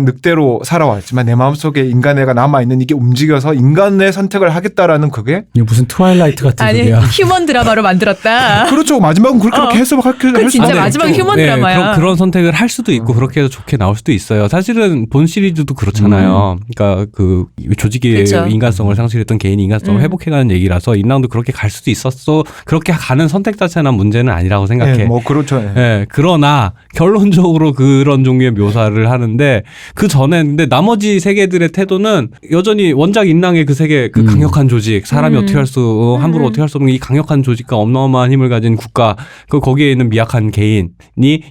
늑대로 살아왔지만 내 마음속에 인간애가 남아있는 이게 움직여서 인간의 선택을 하겠다라는 그게 이게 무슨 트와일라이트 같은 아니 소리야. 휴먼 드라마로 만들었다. 그렇죠. 마지막은 그렇게 해석할 그 수 진짜 있는데 마지막 휴먼 드라마야. 그런 선택을 할 수도 있고 그렇게 해서 좋게 나올 수도 있어요. 사실은 본 시리즈도 그렇잖아요. 그러니까 그 조직의 그쵸. 인간성을 상실했던 개인이 인간성을 회복해가는 얘기라서 인랑도 그렇게 갈 수도 있었어. 그렇게 가는 선택 자체는 문제는 아니라고 생각해. 네, 뭐 그렇죠. 네. 예, 그러나 결론적으로 그런 종류의 묘사를 하는데 그 전에 근데 나머지 세계들의 태도는 여전히 원작 인랑의 그 세계 그 강력한 조직 사람이 어떻게 할 수 함부로 어떻게 할 수 없는 이 강력한 조직과 어마어마한 힘을 가진 국가 그 거기에 있는 미약한 개인이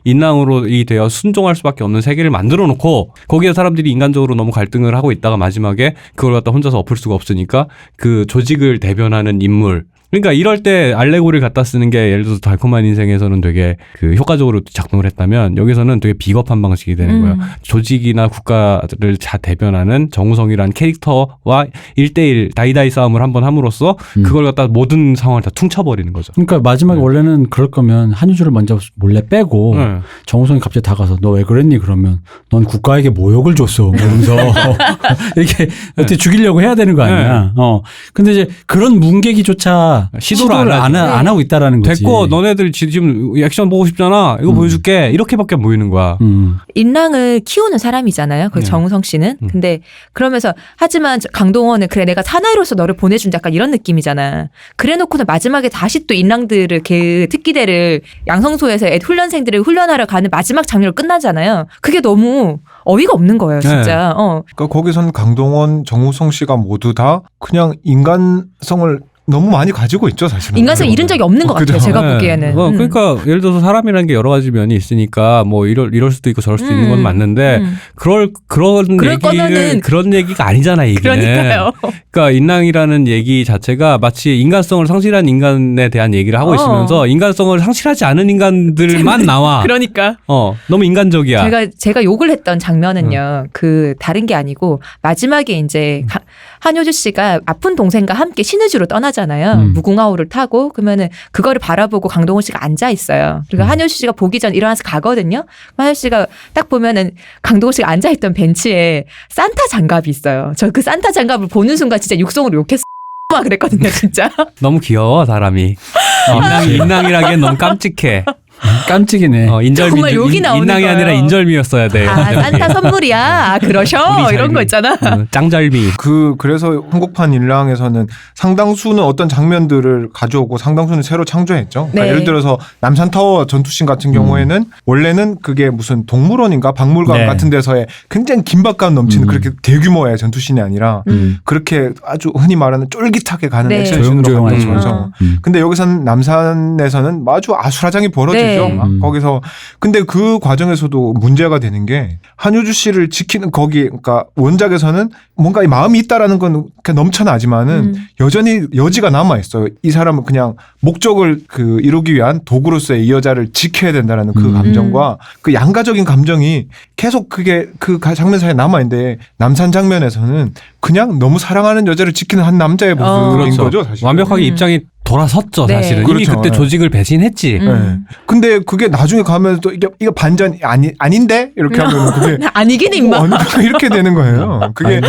인랑으로 이 되어 순종할 수밖에 없는 세계를 만들어 놓고 거기에 사람들이 인간적으로 너무 갈등을 하고 있다가 마지막에 그걸 갖다 혼자서 엎을 수가 없으니까 그 조직을 대변하는 인물 그러니까 이럴 때 알레고리를 갖다 쓰는 게 예를 들어서 달콤한 인생에서는 되게 그 효과적으로 작동을 했다면 여기서는 되게 비겁한 방식이 되는 거예요. 조직이나 국가를 다 대변하는 정우성이라는 캐릭터와 1대1 다이다이 싸움을 한번 함으로써 그걸 갖다 모든 상황을 다 퉁쳐버리는 거죠. 그러니까 마지막에 원래는 그럴 거면 한효주를 먼저 몰래 빼고 정우성이 갑자기 다가서 너 왜 그랬니 그러면 넌 국가에게 모욕을 줬어 그러면서 이렇게 어떻게 죽이려고 해야 되는 거 아니야. 근데 이제 그런 문계기조차 시도를 안 하고 있다라는 거지. 됐고 너네들 지금 액션 보고 싶잖아. 이거 보여줄게. 이렇게밖에 안 보이는 거야. 인랑을 키우는 사람이잖아요. 그 정우성 씨는. 근데 그러면서 하지만 강동원은 그래 내가 사나이로서 너를 보내준다 약간 이런 느낌이잖아. 그래놓고는 마지막에 다시 또 인랑들을 그 특기대를 양성소에서 훈련생들을 훈련하러 가는 마지막 장면으로 끝나잖아요. 그게 너무 어이가 없는 거예요, 진짜. 그러니까 거기서는 강동원, 정우성 씨가 모두 다 그냥 인간성을 너무 많이 가지고 있죠, 사실은. 인간성 잃은 적이 없는 것 같아요, 제가 보기에는. 그러니까 예를 들어서 사람이라는 게 여러 가지 면이 있으니까 뭐 이럴 수도 있고 저럴 수도 있는 건 맞는데 그런 얘기가 아니잖아, 이게. 그러니까요. 그러니까 인랑이라는 얘기 자체가 마치 인간성을 상실한 인간에 대한 얘기를 하고 있으면서 인간성을 상실하지 않은 인간들만 나와. 그러니까. 너무 인간적이야. 제가 욕을 했던 장면은요. 그 다른 게 아니고 마지막에 이제 한효주 씨가 아픈 동생과 함께 신의주로 떠나잖아요. 무궁화호를 타고 그러면은 그거를 바라보고 강동원 씨가 앉아 있어요. 그리고 한효주 씨가 보기 전 일어나서 가거든요. 한효주 씨가 딱 보면은 강동원 씨가 앉아 있던 벤치에 산타 장갑이 있어요. 저 그 산타 장갑을 보는 순간 진짜 육성으로 욕했어. 막 그랬거든요, 진짜. 너무 귀여워 사람이. 인랑이라기엔 너무 깜찍해. 깜찍이네. 인절미 정말 욕이 나오는 인랑이 거예요. 아니라 인절미였어야 돼. 아, 산타 선물이야. 아, 그러셔. 이런 거 있잖아. 짱절미. 그래서 한국판 일랑에서는 상당수는 어떤 장면들을 가져오고 상당수는 새로 창조했죠. 그러니까 네. 예를 들어서 남산타워 전투씬 같은 경우에는 원래는 그게 무슨 동물원인가 박물관 네. 같은 데서의 굉장히 긴박감 넘치는 그렇게 대규모의 전투씬이 아니라 그렇게 아주 흔히 말하는 쫄깃하게 가는 네. 액션씬으로 조용조용하게. 만든 거죠. 근데 여기서는 남산에서는 아주 아수라장이 벌어지죠. 네. 막 거기서 근데 그 과정에서도 문제가 되는 게 한효주 씨를 지키는 거기 그러니까 원작에서는 뭔가 이 마음이 있다라는 건 넘쳐나지만은 여전히 여지가 남아 있어요. 이 사람은 그냥 목적을 이루기 위한 도구로서의 이 여자를 지켜야 된다라는 그 감정과 그 양가적인 감정이 계속 그게 그 장면 사이에 남아 있는데 남산 장면에서는 그냥 너무 사랑하는 여자를 지키는 한 남자의 모습인 그렇죠. 거죠, 사실. 완벽하게 입장이 돌아섰죠, 네. 사실은. 이미 그렇죠. 그때 네. 조직을 배신했지. 네. 근데 그게 나중에 가면서 또 이게 반전이 아닌데 이렇게 하면 그게 아니긴 임마. 이렇게 되는 거예요. 그게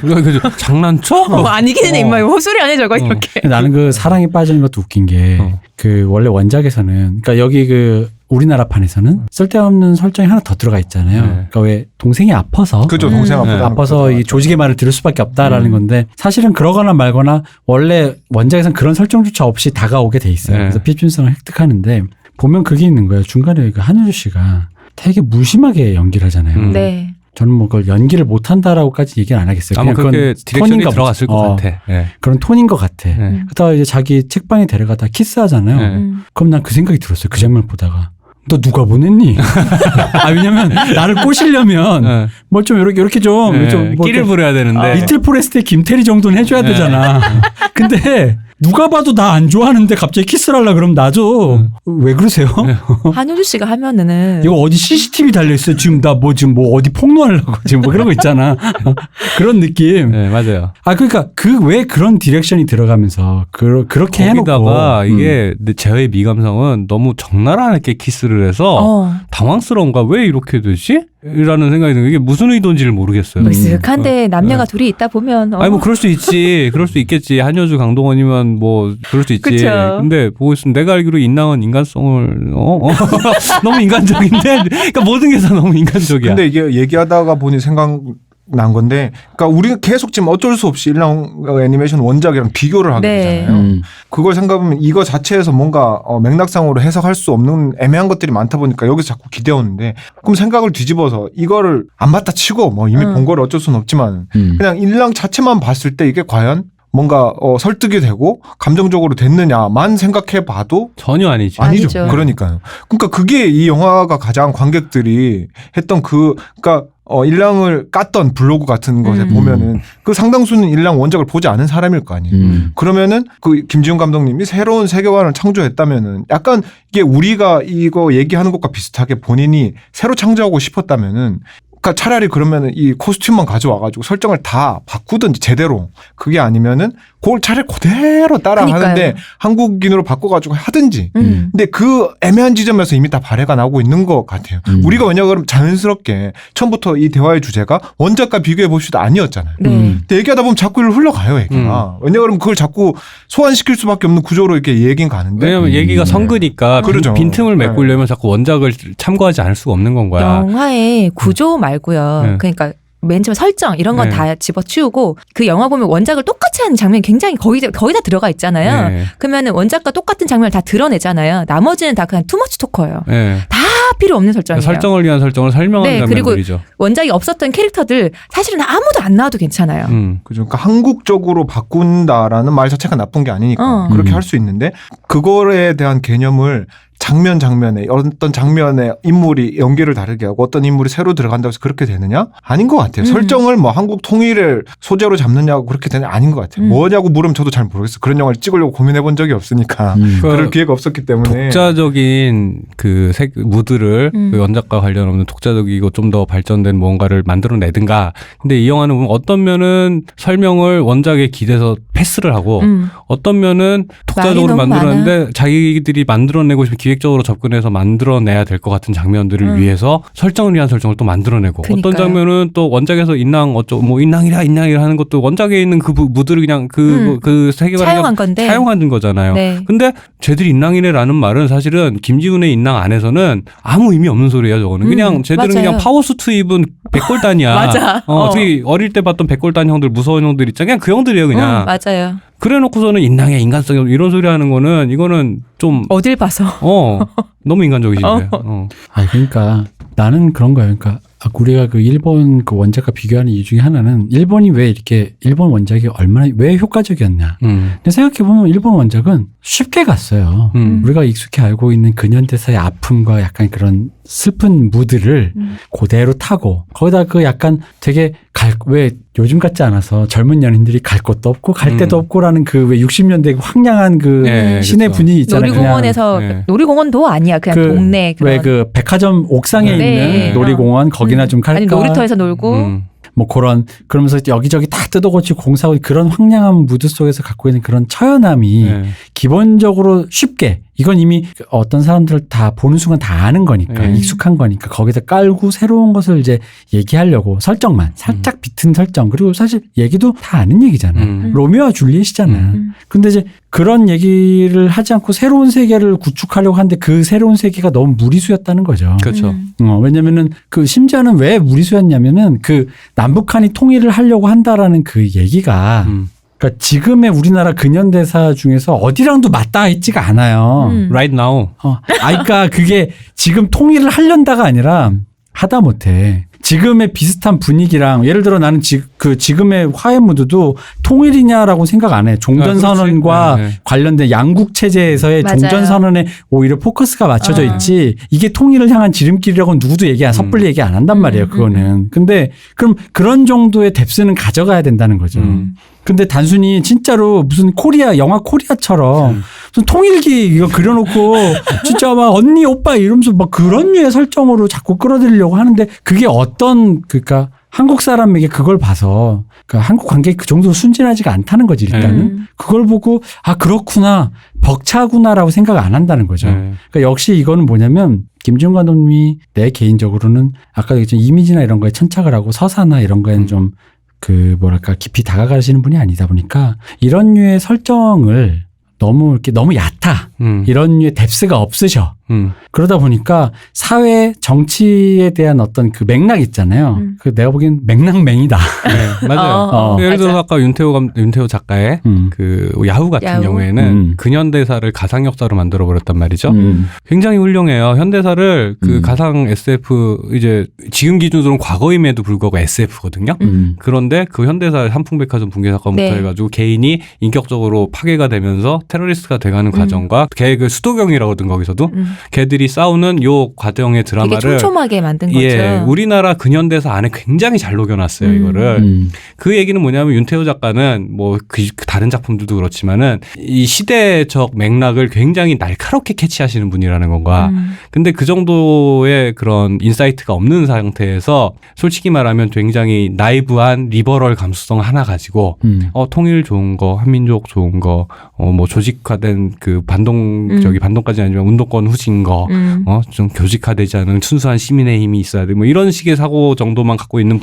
근데 장난쳐? 아니긴 임마. 이거 헛소리 안 해, 저거 이렇게. 나는 그 사랑에 빠지는 것도 웃긴 게 그 원래 원작에서는 그러니까 여기 그 우리나라판에서는 쓸데없는 설정이 하나 더 들어가 있잖아요. 네. 그러니까 왜 동생이 아파서 그죠 동생 아파서 이 조직의 말을 들을 수밖에 없다라는 건데 사실은 그러거나 말거나 원래 원작에서는 그런 설정조차 없이 다가오게 돼 있어요. 네. 그래서 필준성을 획득하는데 보면 그게 있는 거예요. 중간에 그 한효주 씨가 되게 무심하게 연기를 하잖아요. 네. 저는 뭐 그걸 연기를 못한다라고까지 얘기는 안 하겠어요. 아마 그냥 그렇게 그건 디렉션이 톤인가 들어갔을 보지. 것 같아. 네. 그런 톤인 것 같아. 네. 그러다가 이제 자기 책방에 데려가다 키스하잖아요. 네. 그럼 난 그 생각이 들었어요. 그 장면 보다가. 너 누가 보냈니? 왜냐면 나를 꼬시려면 네. 뭘 좀 이렇게 좀, 네. 좀 뭐 끼를 이렇게 부려야 되는데. 리틀 포레스트의 김태리 정도는 해줘야 네. 되잖아. 근데 누가 봐도 나 안 좋아하는데 갑자기 키스를 하려 그러면 나도 왜 그러세요? 한효주 씨가 하면은 이거 어디 CCTV 달려있어요. 지금 나 뭐 어디 폭로하려고 지금 뭐 그런 거 있잖아. 그런 느낌. 네, 맞아요. 그러니까 왜 그런 디렉션이 들어가면서 그렇게 해놓고. 거기다가 이게 제어의 미감성은 너무 적나라하게 키스를 해서 당황스러운 거야. 왜 이렇게 되지? 라는 생각이 드는 게 이게 무슨 의도인지를 모르겠어요. 으슥한데 남녀가 둘이 있다 보면 아니 뭐 그럴 수 있지. 그럴 수 있겠지. 한효주 강동원이면 뭐 그럴 수 있지. 그쵸. 근데 보고 있으면 내가 알기로 인랑은 인간성을 너무 인간적인데 그러니까 모든 게 다 너무 인간적이야. 근데 이게 얘기하다가 보니 생각난 건데 그러니까 우리가 계속 지금 어쩔 수 없이 일랑 애니메이션 원작이랑 비교를 하게 네. 되잖아요. 그걸 생각하면 이거 자체에서 뭔가 맥락상으로 해석할 수 없는 애매한 것들이 많다 보니까 여기서 자꾸 기대오는데 그럼 생각을 뒤집어서 이거를 안 맞다 치고 뭐 이미 본 걸 어쩔 수는 없지만 그냥 일랑 자체만 봤을 때 이게 과연 뭔가 설득이 되고 감정적으로 됐느냐만 생각해 봐도 전혀 아니지. 아니죠. 아니죠. 그러니까요. 그러니까 그게 이 영화가 가장 관객들이 했던 그러니까 일랑을 깠던 블로그 같은 것에 보면은 그 상당수는 일랑 원작을 보지 않은 사람일 거 아니에요. 그러면은 그 김지훈 감독님이 새로운 세계관을 창조했다면은 약간 이게 우리가 이거 얘기하는 것과 비슷하게 본인이 새로 창조하고 싶었다면은 그러니까 차라리 그러면은 이 코스튬만 가져와가지고 설정을 다 바꾸든지 제대로 그게 아니면은 그걸 차라리 그대로 따라하는데 그러니까요. 한국인으로 바꿔가지고 하든지. 근데 그 애매한 지점에서 이미 다 발해가 나오고 있는 것 같아요. 우리가 왜냐 그러면 자연스럽게 처음부터 이 대화의 주제가 원작과 비교해 봅시다 아니었잖아요. 네. 근데 얘기하다 보면 자꾸 일로 흘러가요 얘기가. 왜냐 그러면 그걸 자꾸 소환시킬 수밖에 없는 구조로 이렇게 얘기는 가는데. 왜냐면 얘기가 성그니까 그러죠. 빈틈을 메꾸려면 자꾸 원작을 참고하지 않을 수가 없는 건 거야. 영화의 구조 말고요. 네. 그러니까 맨 처음 설정 이런 건 네. 다 집어치우고 그 영화 보면 원작을 똑같이 하는 장면이 굉장히 거의 다 들어가 있잖아요. 네. 그러면은 원작과 똑같은 장면을 다 드러내잖아요. 나머지는 다 그냥 투머치 토커예요. 네. 다 필요 없는 설정이에요. 설정을 위한 설정을 설명하는 네, 그리고 장면들이죠. 원작이 없었던 캐릭터들 사실은 아무도 안 나와도 괜찮아요. 그죠. 그러니까 한국적으로 바꾼다라는 말 자체가 나쁜 게 아니니까 그렇게 할 수 있는데 그거에 대한 개념을 장면에 어떤 장면에 인물이 연기를 다르게 하고 어떤 인물이 새로 들어간다고 해서 그렇게 되느냐? 아닌 것 같아요. 설정을 뭐 한국 통일을 소재로 잡느냐고 그렇게 되는 아닌 것 같아요. 뭐냐고 물으면 저도 잘 모르겠어요. 그런 영화를 찍으려고 고민해 본 적이 없으니까 그럴 기회가 없었기 때문에 독자적인 그 무드를 그 원작과 관련 없는 독자적이고 좀 더 발전된 뭔가를 만들어내든가. 근데 이 영화는 보면 어떤 면은 설명을 원작에 기대서 패스를 하고 어떤 면은 독자적으로 말이 너무 만들었는데 자기들이 만들어내고 싶은 기획적으로 접근해서 만들어내야 될 것 같은 장면들을 위해서 설정을 위한 설정을 또 만들어내고 그러니까요. 어떤 장면은 또 원작에서 인랑이라 하는 것도 원작에 있는 그 무드를 그냥 그 세계관을 차용한 건데. 차용한 거잖아요. 네. 근데 쟤들이 인랑이래라는 말은 사실은 김지훈의 인랑 안에서는 아무 의미 없는 소리야. 저거는 그냥 쟤들은 맞아요. 그냥 파워수트 입은 백골단이야. 맞아. 저기 어릴 때 봤던 백골단 형들 무서운 형들 있잖아. 그냥 그 형들이에요. 그냥. 맞아요. 그래놓고서는 인랑의 인간성 이런 소리 하는 거는 이거는 좀 어딜 봐서. 너무 인간적이신데. 그러니까 나는 그런 거예요. 그러니까 우리가 그 일본 그 원작과 비교하는 이유 중에 하나는 일본이 왜 이렇게 일본 원작이 얼마나 왜 효과적이었냐. 근데 생각해보면 일본 원작은 쉽게 갔어요. 우리가 익숙히 알고 있는 근현대사의 아픔과 약간 그런 슬픈 무드를 그대로 타고 거기다 그 약간 되게 왜 요즘 같지 않아서 젊은 연인들이 갈 곳도 없고 갈 데도 없고라는 그 왜 60년대 황량한 그 네, 시내 그렇죠. 분위기 있잖아요. 놀이공원에서 그냥, 네. 놀이공원도 아니야. 그냥 동네 그런. 왜 그 백화점 옥상에 네. 있는 놀이공원 거기나 좀 갈까. 아니 놀이터에서 놀고. 뭐 그러면서 여기저기 다 뜯어고치고 공사하고 그런 황량한 무드 속에서 갖고 있는 그런 처연함이 기본적으로 쉽게 이건 이미 어떤 사람들 다 보는 순간 다 아는 거니까 익숙한 거니까 거기다 깔고 새로운 것을 이제 얘기하려고 설정만 살짝 비튼 설정 그리고 사실 얘기도 다 아는 얘기잖아요. 로미오와 줄리엣이잖아요. 근데 이제 그런 얘기를 하지 않고 새로운 세계를 구축하려고 하는데 그 새로운 세계가 너무 무리수였다는 거죠. 그렇죠. 왜냐면은 그 심지어는 왜 무리수였냐면은 그 남북한이 통일을 하려고 한다라는 그 얘기가 그러니까 지금의 우리나라 근현대사 중에서 어디랑도 맞닿아 있지가 않아요. Right now. 그러니까 그게 지금 통일을 하려다가 아니라 하다 못해. 지금의 비슷한 분위기랑 예를 들어 나는 지금의 화해 무드도 통일이냐라고 생각 안 해. 종전선언과 관련된 양국 체제에서의 맞아요. 종전선언에 오히려 포커스가 맞춰져 있지. 이게 통일을 향한 지름길이라고 누구도 섭불리 얘기 안 한단 말이에요. 그거는. 근데 그럼 그런 정도의 뎁스는 가져가야 된다는 거죠. 근데 단순히 진짜로 무슨 영화 코리아처럼 무슨 통일기 이거 그려놓고 진짜 막 언니 오빠 이러면서 막 그런 류의 설정으로 자꾸 끌어들이려고 하는데 그게 그러니까 한국 사람에게 그걸 봐서 그러니까 한국 관객이 그 정도로 순진하지가 않다는 거지 일단은. 그걸 보고 그렇구나 벅차구나라고 생각 안 한다는 거죠. 그러니까 역시 이거는 뭐냐면 김지훈 감독님이 내 개인적으로는 아까 얘기했지만 이미지나 이런 거에 천착을 하고 서사나 이런 거에는 좀 깊이 다가가시는 분이 아니다 보니까 이런 류의 설정을 너무 얕아. 이런 류의 뎁스가 없으셔. 그러다 보니까 사회 정치에 대한 어떤 그 맥락 있잖아요. 그 내가 보기엔 맥락맹이다. 네, 맞아요. 예를 들어서 아까 윤태호 작가의 그 야후 같은 경우에는 근현대사를 가상 역사로 만들어 버렸단 말이죠. 굉장히 훌륭해요. 현대사를 그 가상 SF 이제 지금 기준으로는 과거임에도 불구하고 SF거든요. 그런데 그 현대사 한풍백화점 붕괴 사건부터 해가지고 개인이 인격적으로 파괴가 되면서 테러리스트가 돼가는 과정과 그 수도경이라고 하든 거기서도 걔들이 싸우는 요 과정의 드라마를 되게 촘촘하게 만든 거죠. 우리나라 근현대사 안에 굉장히 잘 녹여놨어요. 이거를. 그 얘기는 뭐냐면 윤태호 작가는 뭐 그 다른 작품들도 그렇지만은 이 시대적 맥락을 굉장히 날카롭게 캐치하시는 분이라는 건가. 근데 그 정도의 그런 인사이트가 없는 상태에서 솔직히 말하면 굉장히 나이브한 리버럴 감수성 하나 가지고 통일 좋은 거, 한민족 좋은 거, 뭐 조직화된 그 반동까지는 아니지만 운동권 후진 거, 좀 교직화되지 않은 순수한 시민의 힘이 있어야 돼. 뭐 이런 식의 사고 정도만 갖고 있는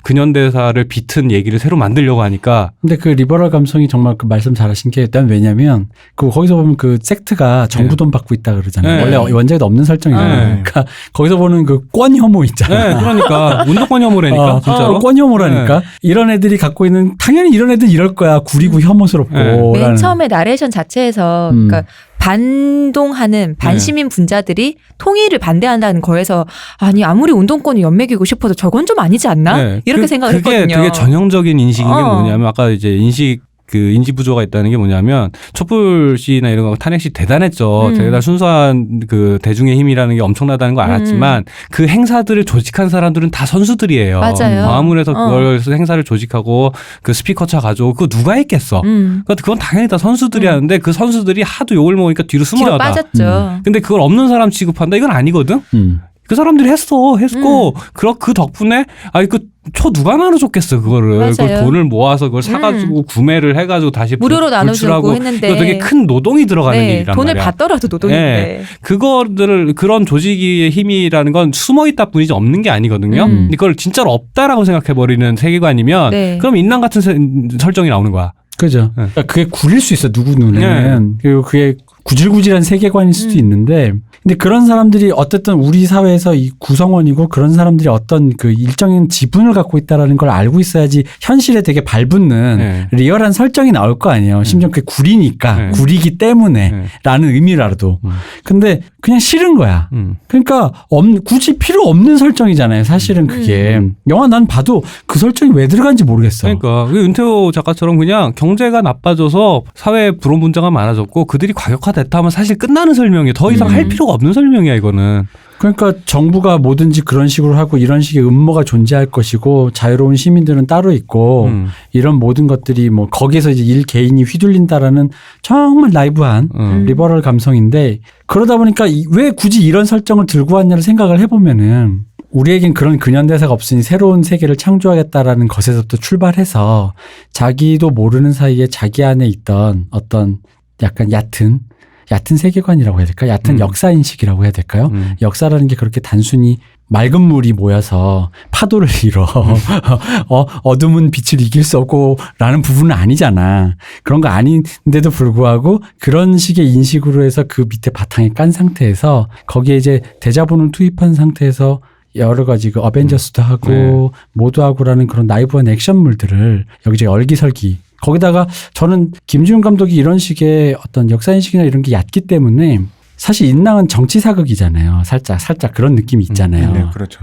근현대사를 비튼 얘기를 새로 만들려고 하니까. 근데 그 리버럴 감성이 정말 그 말씀 잘하신 게 일단 왜냐면 그 거기서 보면 그 섹트가 정부 돈 받고 있다 그러잖아요. 원래 원작에도 없는 설정이잖아요. 그러니까 거기서 보는 그 권 혐오 있잖아요. 그러니까 운동권 혐오라니까 진짜로. 권 혐오라니까. 이런 애들이 갖고 있는 당연히 이런 애들 이럴 거야. 구리고 혐오스럽고. 맨 처음에 나레이션 자체에서 그러니까 반동하는 반시민 분자들이 통일을 반대한다는 거에서 아니 아무리 운동권이 연맥이고 싶어도 저건 좀 아니지 않나? 이렇게 생각을 그게 했거든요. 되게 전형적인 인식인 게 뭐냐면 아까 이제 인지 부조가 있다는 게 뭐냐면 촛불 시나 이런 거 탄핵 시 대단했죠. 대단 순수한 그 대중의 힘이라는 게 엄청나다는 거 알았지만 그 행사들을 조직한 사람들은 다 선수들이에요. 맞아요. 아무래도 그걸 행사를 조직하고 그 스피커차 가져오고 그거 누가 했겠어. 그러니까 그건 당연히 다 선수들이 하는데 그 선수들이 하도 욕을 먹으니까 뒤로 숨어나다. 빠졌죠. 근데 그걸 없는 사람 취급한다 이건 아니거든. 그 사람들이 했고 그 덕분에 초 누가 나눠줬겠어 그거를. 맞아요. 그걸 돈을 모아서 그걸 사가지고 구매를 해가지고 다시 무료로 나눠주고 불출하고 했는데 이거 되게 큰 노동이 들어가는 네, 일이란 돈을 말이야. 받더라도 노동인데. 그거들을 그런 조직의 힘이라는 건 숨어 있다 뿐이지 없는 게 아니거든요. 근데 그걸 진짜로 없다라고 생각해 버리는 세계관이면 네. 그럼 인간 같은 설정이 나오는 거야. 그죠. 네. 그러니까 그게 구릴 수 있어 누구 눈에는. 그리고 그게 구질구질한 세계관일 수도 있는데, 근데 그런 사람들이 어쨌든 우리 사회에서 이 구성원이고 그런 사람들이 어떤 그 일정한 지분을 갖고 있다라는 걸 알고 있어야지 현실에 되게 발붙는 네. 리얼한 설정이 나올 거 아니에요. 심지어 그게 구리니까 네. 구리기 때문에 네. 라는 의미라도. 근데 그냥 싫은 거야. 그러니까 굳이 필요 없는 설정이잖아요. 사실은 그게. 영화 난 봐도 그 설정이 왜 들어간지 모르겠어. 그러니까 은퇴호 작가처럼 그냥 경제가 나빠져서 사회에 불온 문제가 많아졌고 그들이 과격화됐다 하면 사실 끝나는 설명이에요. 더 이상 할 필요가 없는 설명이야 이거는. 그러니까 정부가 뭐든지 그런 식으로 하고 이런 식의 음모가 존재할 것이고 자유로운 시민들은 따로 있고 이런 모든 것들이 뭐 거기에서 이제 일 개인이 휘둘린다라는 정말 나이브한 리버럴 감성인데, 그러다 보니까 왜 굳이 이런 설정을 들고 왔냐를 생각을 해보면은 우리에겐 그런 근현대사가 없으니 새로운 세계를 창조하겠다라는 것에서부터 출발해서 자기도 모르는 사이에 자기 안에 있던 어떤 약간 얕은 세계관이라고 해야 될까? 얕은 역사인식이라고 해야 될까요? 역사라는 게 그렇게 단순히 맑은 물이 모여서 파도를 이뤄 어둠은 빛을 이길 수 없고 라는 부분은 아니잖아. 그런 거 아닌데도 불구하고 그런 식의 인식으로 해서 그 밑에 바탕에 깐 상태에서 거기에 이제 대자본을 투입한 상태에서 여러 가지 그 어벤져스도 하고 모두 하고라는 그런 나이브한 액션물들을 여기저기 얼기설기, 거기다가 저는 김지훈 감독이 이런 식의 어떤 역사인식이나 이런 게 얕기 때문에 사실 인랑은 정치 사극이잖아요. 살짝 그런 느낌이 있잖아요. 네, 그렇죠.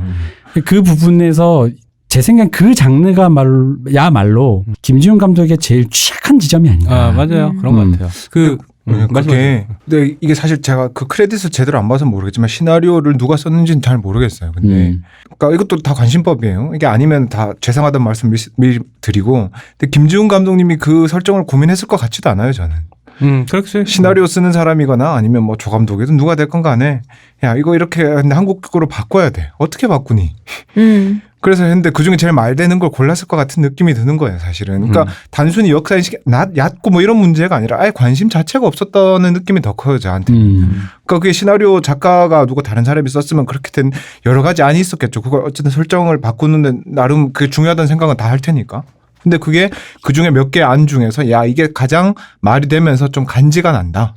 그 부분에서 제 생각 그 장르가 야말로 김지훈 감독의 제일 취약한 지점이 아닌가. 맞아요. 그런 것 같아요. 그게 근데 이게 사실 제가 그 크레딧을 제대로 안 봐서 모르겠지만 시나리오를 누가 썼는지는 잘 모르겠어요. 근데 그러니까 이것도 다 관심법이에요. 이게 아니면 다 죄송하다는 말씀 미리 드리고, 근데 김지훈 감독님이 그 설정을 고민했을 것 같지도 않아요, 저는. 그렇지. 시나리오 쓰는 사람이거나 아니면 뭐 조감독이든 누가 됐건 간에 야 이거 이렇게 근데 한국어로 바꿔야 돼. 어떻게 바꾸니? 그래서 했는데 그중에 제일 말 되는 걸 골랐을 것 같은 느낌이 드는 거예요, 사실은. 그러니까 단순히 역사인식이 얕고 뭐 이런 문제가 아니라 아예 관심 자체가 없었다는 느낌이 더 커요, 저한테. 그러니까 그게 시나리오 작가가 누가 다른 사람이 썼으면 그렇게 된 여러 가지 안이 있었겠죠. 그걸 어쨌든 설정을 바꾸는데 나름 그게 중요하다는 생각은 다 할 테니까. 근데 그게 그중에 몇 개 안 중에서 야 이게 가장 말이 되면서 좀 간지가 난다.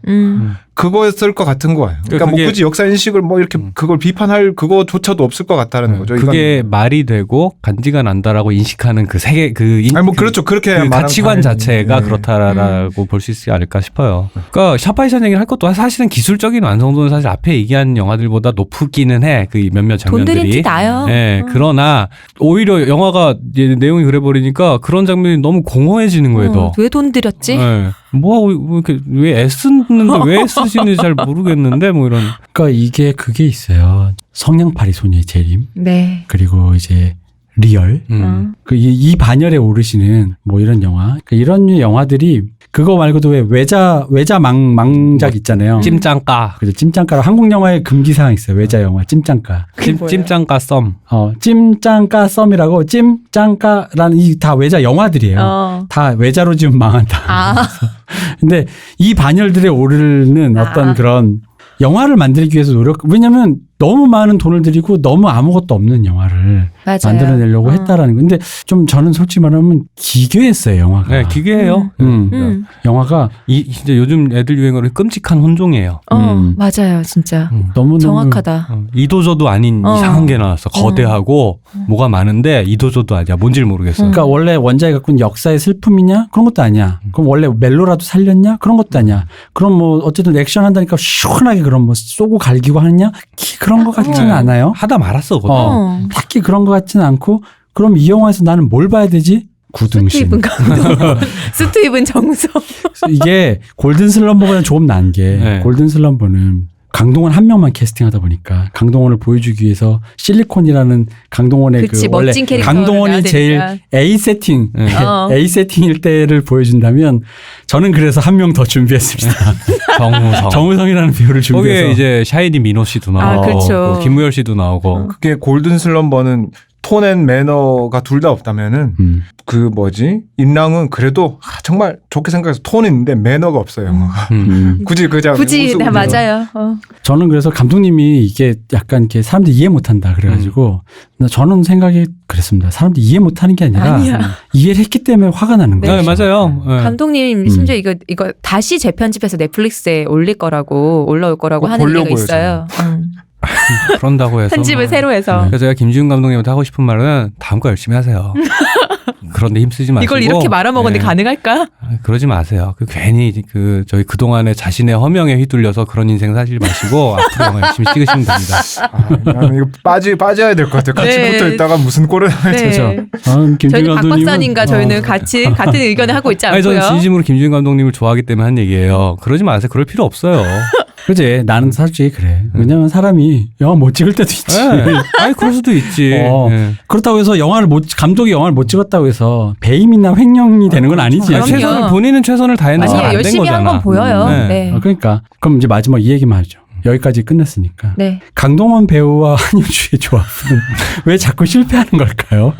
그거였을 것 같은 거예요. 그러니까 뭐 굳이 역사인식을 뭐 이렇게 그걸 비판할 그거조차도 없을 것 같다는 거죠. 그게 말이 되고 간지가 난다라고 인식하는 그 세계 아니 뭐 그렇죠. 그렇게 그 가치관 자체가 그렇다라고 볼 수 있지 않을까 싶어요. 그러니까 샤파이션 얘기를 할 것도 사실은 기술적인 완성도는 사실 앞에 얘기한 영화들보다 높기는 해. 그 몇몇 장면들이. 돈 들인 티 나요. 네, 그러나 오히려 영화가 내용이 그래버리니까 그런 장면이 너무 공허해지는 거예요. 더. 왜 돈 들였지? 네. 뭐하고 이렇게 왜 애쓰는데 왜 애쓰시는지 잘 모르겠는데 뭐 이런. 그러니까 그게 있어요. 성냥팔이 소녀의 재림. 네. 그리고 이제 리얼. 이 반열에 오르시는 뭐 이런 영화. 그러니까 이런 류의 영화들이 그거 말고도 왜 외자 망작 있잖아요. 찜짱까. 그죠. 찜짱까로 한국 영화에 금기사항 있어요. 외자 영화 찜짱까. 찜짱까 썸. 찜짱까 썸이라고 찜짱까라는 이 다 외자 영화들이에요. 다 외자로 지금 망한다. 근데 이 반열들에 오르는 어떤 그런 영화를 만들기 위해서 왜냐면 너무 많은 돈을 들이고 너무 아무것도 없는 영화를 맞아요. 만들어내려고 했다라는 거. 근데 좀 저는 솔직히 말하면 기괴했어요, 영화가. 네, 기괴해요. 영화가 진짜 요즘 애들 유행어로 끔찍한 혼종이에요. 맞아요, 진짜. 너무 정확하다. 이도저도 아닌 이상한 게 나왔어. 거대하고 뭐가 많은데 이도저도 아니야. 뭔지를 모르겠어. 그러니까 원래 원작이 갖고 있는 역사의 슬픔이냐? 그런 것도 아니야. 그럼 원래 멜로라도 살렸냐? 그런 것도 아니야. 그럼 뭐 어쨌든 액션 한다니까 시원하게 그럼 뭐 쏘고 갈기고 하느냐? 그런 것 같지는 않아요. 하다 말았어. 딱히 그런 것 같지는 않고, 그럼 이 영화에서 나는 뭘 봐야 되지? 구등신. 스티븐 감독. 스티븐 정석. 이게 골든 슬럼버보다 조금 난 게 네. 골든 슬럼버는 강동원 한 명만 캐스팅하다 보니까 강동원을 보여주기 위해서 실리콘이라는 강동원의 그치, 그 원래 멋진 캐릭터를 강동원이 해야 제일 되니까. A 세팅 어. A 세팅일 때를 보여준다면 저는 그래서 한 명 더 준비했습니다. 정우성. 정우성이라는 배우를 준비해서 거기에 이제 샤이니 민호 씨도 나오고 그렇죠. 김무열 씨도 나오고 그게 골든 슬럼버는 톤 앤 매너가 둘 다 없다면은 그 뭐지 임랑은 그래도 정말 좋게 생각해서 톤은 있는데 매너가 없어요. 영화가. 굳이 그 장면 굳이 네, 맞아요. 저는 그래서 감독님이 이게 약간 이렇게 사람들이 이해 못한다 그래가지고 저는 생각이 그랬습니다. 사람들이 이해 못하는 게 아니라 아니야. 이해를 했기 때문에 화가 나는 네. 거예요. 네, 맞아요. 네. 감독님 심지어 이거 다시 재편집해서 넷플릭스에 올릴 거라고 올라올 거라고 하는 얘기가 보려고요, 있어요. 그런다고 해서 편집을 새로 해서 그래서 제가 김지훈 감독님한테 하고 싶은 말은 다음 거 열심히 하세요. 그런데 힘쓰지 마시고 이걸 이렇게 말아먹었는데 네. 가능할까? 그러지 마세요. 괜히 저희 그동안에 자신의 허명에 휘둘려서 그런 인생 사지 마시고 앞으로 영화 열심히 찍으시면 됩니다. 나는 이거 빠져야 될 것 같아요. 같이 네. 붙어 있다가 무슨 꼴을 네. 김준일 저희는 박 감독님은 박사님과 저희는 같이 같은 의견을 하고 있지 아니, 않고요. 저는 진심으로 김지훈 감독님을 좋아하기 때문에 한 얘기예요. 그러지 마세요. 그럴 필요 없어요. 그지? 나는 솔직히 그래. 왜냐면 사람이 영화 못 찍을 때도 있지. 네. 아니 그럴 수도 있지. 네. 그렇다고 해서 감독이 영화를 못 찍었다고 해서 배임이나 횡령이 되는 건 아니지. 그럼요. 본인은 최선을 다했는데 아니에요. 안 된 열심히 거잖아. 한 건 보여요. 네. 네. 그러니까 그럼 이제 마지막 이 얘기만 하죠. 여기까지 끝냈으니까. 네. 강동원 배우와 한효주의 조합은 왜 자꾸 실패하는 걸까요?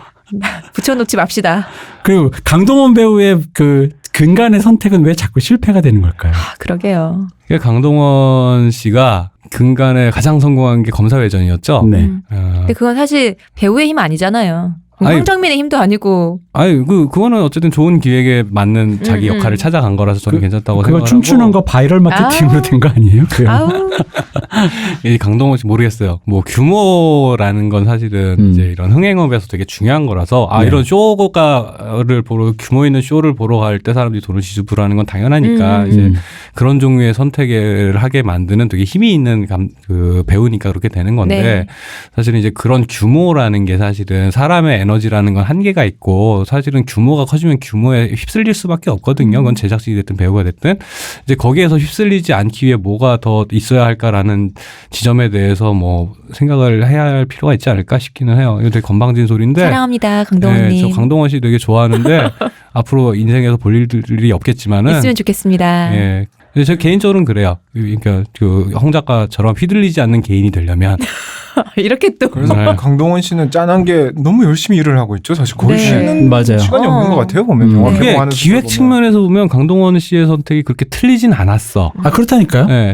붙여놓지 맙시다. 그리고 강동원 배우의 그 근간의 선택은 왜 자꾸 실패가 되는 걸까요? 그러게요. 강동원 씨가 근간에 가장 성공한 게 검사회전이었죠. 네. 근데 그건 사실 배우의 힘 아니잖아요. 아니, 황정민의 힘도 아니고. 아니 그거는 어쨌든 좋은 기획에 맞는 자기 역할을 찾아간 거라서 저는 괜찮다고 그거 생각하고. 춤추는 거 바이럴 마케팅으로 된 거 아니에요? 아우. 이 강동원 씨 모르겠어요. 뭐 규모라는 건 사실은 이제 이런 흥행업에서 되게 중요한 거라서 네. 이런 쇼를 보러 규모 있는 쇼를 보러 갈 때 사람들이 돈을 지불하는 건 당연하니까 이제 그런 종류의 선택을 하게 만드는 되게 힘이 있는 그 배우니까 그렇게 되는 건데 네. 사실은 이제 그런 규모라는 게 사실은 사람의 에너지라는 건 한계가 있고 사실은 규모가 커지면 규모에 휩쓸릴 수밖에 없거든요. 그건 제작진이 됐든 배우가 됐든 이제 거기에서 휩쓸리지 않기 위해 뭐가 더 있어야 할까라는 지점에 대해서 뭐 생각을 해야 할 필요가 있지 않을까 싶기는 해요. 이거 되게 건방진 소리인데. 사랑합니다, 강동원님. 네, 저 강동원 씨 되게 좋아하는데 앞으로 인생에서 볼 일이 없겠지만은. 있으면 좋겠습니다. 예. 근데 저 개인적으로는 그래요. 그러니까 홍 작가처럼 휘둘리지 않는 개인이 되려면 이렇게 또. 그래서 네. 강동원 씨는 짠한 게 너무 열심히 일을 하고 있죠. 사실 거의 네. 쉬는 맞아요. 시간이 없는 것 같아요. 보면 영화 그게 개봉하는 기획 보면. 측면에서 보면 강동원 씨의 선택이 그렇게 틀리진 않았어. 아 그렇다니까요. 네.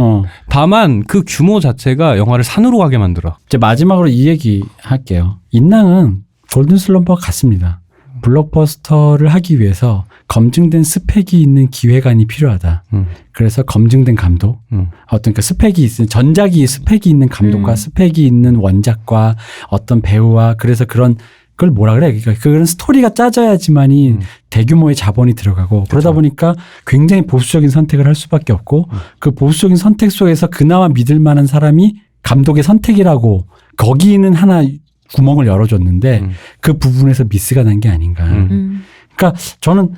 다만 그 규모 자체가 영화를 산으로 가게 만들어. 이제 마지막으로 이 얘기 할게요. 인랑은 골든슬럼버와 같습니다. 블록버스터를 하기 위해서 검증된 스펙이 있는 기획안이 필요하다. 그래서 검증된 감독, 어떤 그 스펙이 있는 전작이 스펙이 있는 감독과 스펙이 있는 원작과 어떤 배우와 그래서 그런 그걸 뭐라 그래? 그러니까 그런 스토리가 짜져야지만이 대규모의 자본이 들어가고 그러다 보니까 굉장히 보수적인 선택을 할 수밖에 없고 그 보수적인 선택 속에서 그나마 믿을 만한 사람이 감독의 선택이라고 거기는 하나 구멍을 열어줬는데 그 부분에서 미스가 난 게 아닌가. 그러니까 저는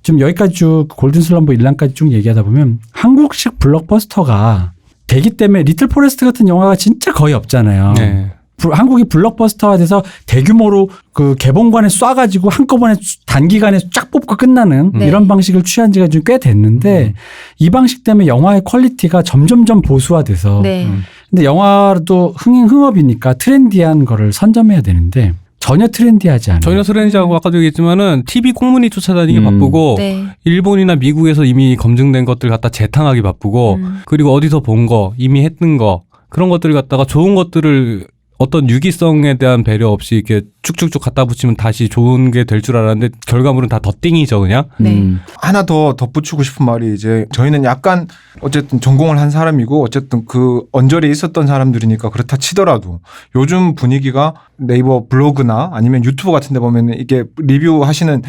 지금 여기까지 쭉 골든슬럼버 1랑까지 쭉 얘기하다 보면 한국식 블록버스터가 되기 때문에 리틀 포레스트 같은 영화가 진짜 거의 없잖아요. 네. 한국이 블록버스터화 돼서 대규모로 그 개봉관에 쏴가지고 한꺼번에 단기간에 쫙 뽑고 끝나는 네. 이런 방식을 취한 지가 좀 꽤 됐는데 이 방식 때문에 영화의 퀄리티가 점점점 보수화돼서 네. 근데 영화도 흥업이니까 트렌디한 거를 선점해야 되는데 전혀 트렌디하지 않아요. 전혀 트렌디하고 아까도 얘기했지만은 TV 콩무니 쫓아다니기 바쁘고 네. 일본이나 미국에서 이미 검증된 것들 갖다 재탕하기 바쁘고 그리고 어디서 본 거 이미 했던 거 그런 것들을 갖다가 좋은 것들을 어떤 유기성에 대한 배려 없이 이렇게 쭉쭉쭉 갖다 붙이면 다시 좋은 게 될 줄 알았는데 결과물은 다 덧띵이죠 그냥. 네. 하나 더 덧붙이고 싶은 말이 이제 저희는 약간 어쨌든 전공을 한 사람이고 어쨌든 그 언저리에 있었던 사람들이니까 그렇다 치더라도 요즘 분위기가 네이버 블로그나 아니면 유튜브 같은 데 보면 이게 리뷰하시는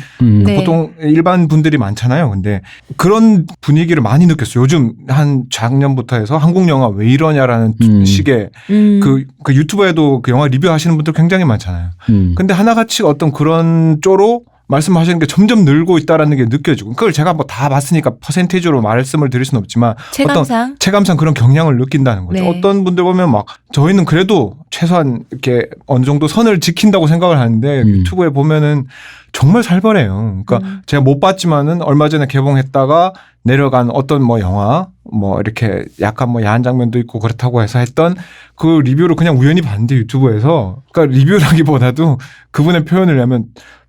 네. 보통 일반 분들이 많잖아요. 근데 그런 분위기를 많이 느꼈어요. 요즘 한 작년부터 해서 한국 영화 왜 이러냐라는 식의 그 유튜브에도 그 영화 리뷰하시는 분들 굉장히 많잖아요. 근데 하나같이 어떤 그런 쪼로 말씀하시는 게 점점 늘고 있다라는 게 느껴지고 그걸 제가 뭐 다 봤으니까 퍼센테이지로 말씀을 드릴 수는 없지만 체감상 체감상 그런 경향을 느낀다는 거죠. 네. 어떤 분들 보면 막 저희는 그래도 최소한 이렇게 어느 정도 선을 지킨다고 생각을 하는데 유튜브에 보면은 정말 살벌해요. 그러니까 제가 못 봤지만은 얼마 전에 개봉했다가 내려간 어떤 뭐 영화 뭐 이렇게 약간 뭐 야한 장면도 있고 그렇다고 해서 했던 그 리뷰를 그냥 우연히 봤는데 유튜브에서 그러니까 리뷰라기보다도 그분의 표현을 하면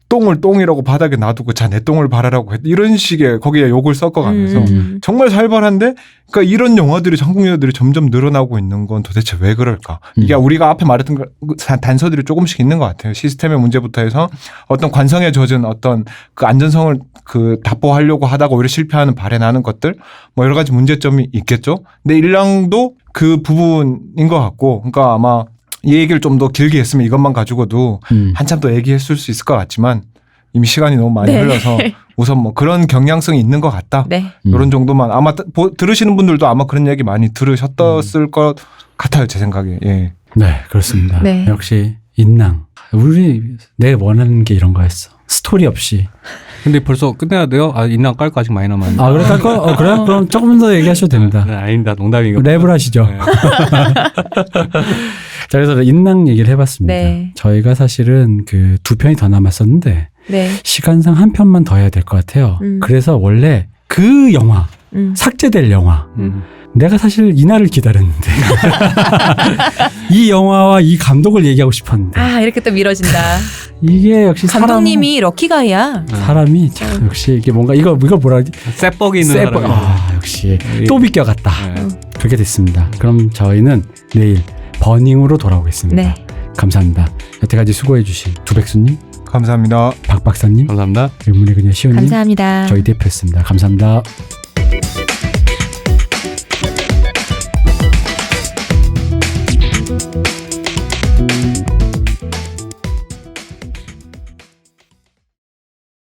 똥을 똥이라고 바닥에 놔두고 자 내 똥을 바라라고 했 이런 식의 거기에 욕을 섞어가면서 정말 살벌한데 그러니까 이런 영화들이 한국 영화들이 점점 늘어나고 있는 건 도대체 왜 그럴까? 이게 우리가 앞에 말했던 단서들이 조금씩 있는 것 같아요. 시스템의 문제부터 해서 어떤 관성에 젖은 어떤 그 안전성을 그 답보하려고 하다가 오히려 실패하는 발현하는 것들 뭐 여러 가지 문제점이 있겠죠. 근데 일랑도 그 부분인 것 같고 그러니까 아마 이 얘기를 좀 더 길게 했으면 이것만 가지고도 한참 더 얘기했을 수 있을 것 같지만 이미 시간이 너무 많이 네. 흘러서 우선 뭐 그런 경향성이 있는 것 같다. 네. 이런 정도만 아마 들으시는 분들도 아마 그런 얘기 많이 들으셨을 것 같아요. 제 생각에. 예. 네, 그렇습니다. 네. 역시 인낭. 우리 내가 원하는 게 이런 거였어. 스토리 없이. 근데 벌써 끝내야 돼요? 아, 인당 깔 거 아직 많이 남았는데. 아, 그래 깔까? 그래? 그럼 조금 더 얘기하셔도 됩니다. 네, 아닙니다. 농담이고. 랩을 하시죠. 네. 자, 그래서 인낭 얘기를 해봤습니다. 네. 저희가 사실은 그 2편이 더 남았었는데 네. 시간상 한 편만 더 해야 될 것 같아요. 그래서 원래 그 영화, 삭제될 영화, 내가 사실 이날을 기다렸는데 이 영화와 이 감독을 얘기하고 싶었는데 아 이렇게 또 미뤄진다. 이게 역시 감독님이 럭키가이야. 사람이 참 역시 이게 뭔가 이거 뭐라 하지? 쎄뻑이 있는 사람이. 역시 또 비껴갔다. 네. 그렇게 됐습니다. 그럼 저희는 내일 버닝으로 돌아오겠습니다. 네. 감사합니다. 여태까지 수고해주신 두백수님, 감사합니다. 박 박사님, 감사합니다. 의문의 그녀 시온님, 감사합니다. 저희 대표였습니다. 감사합니다.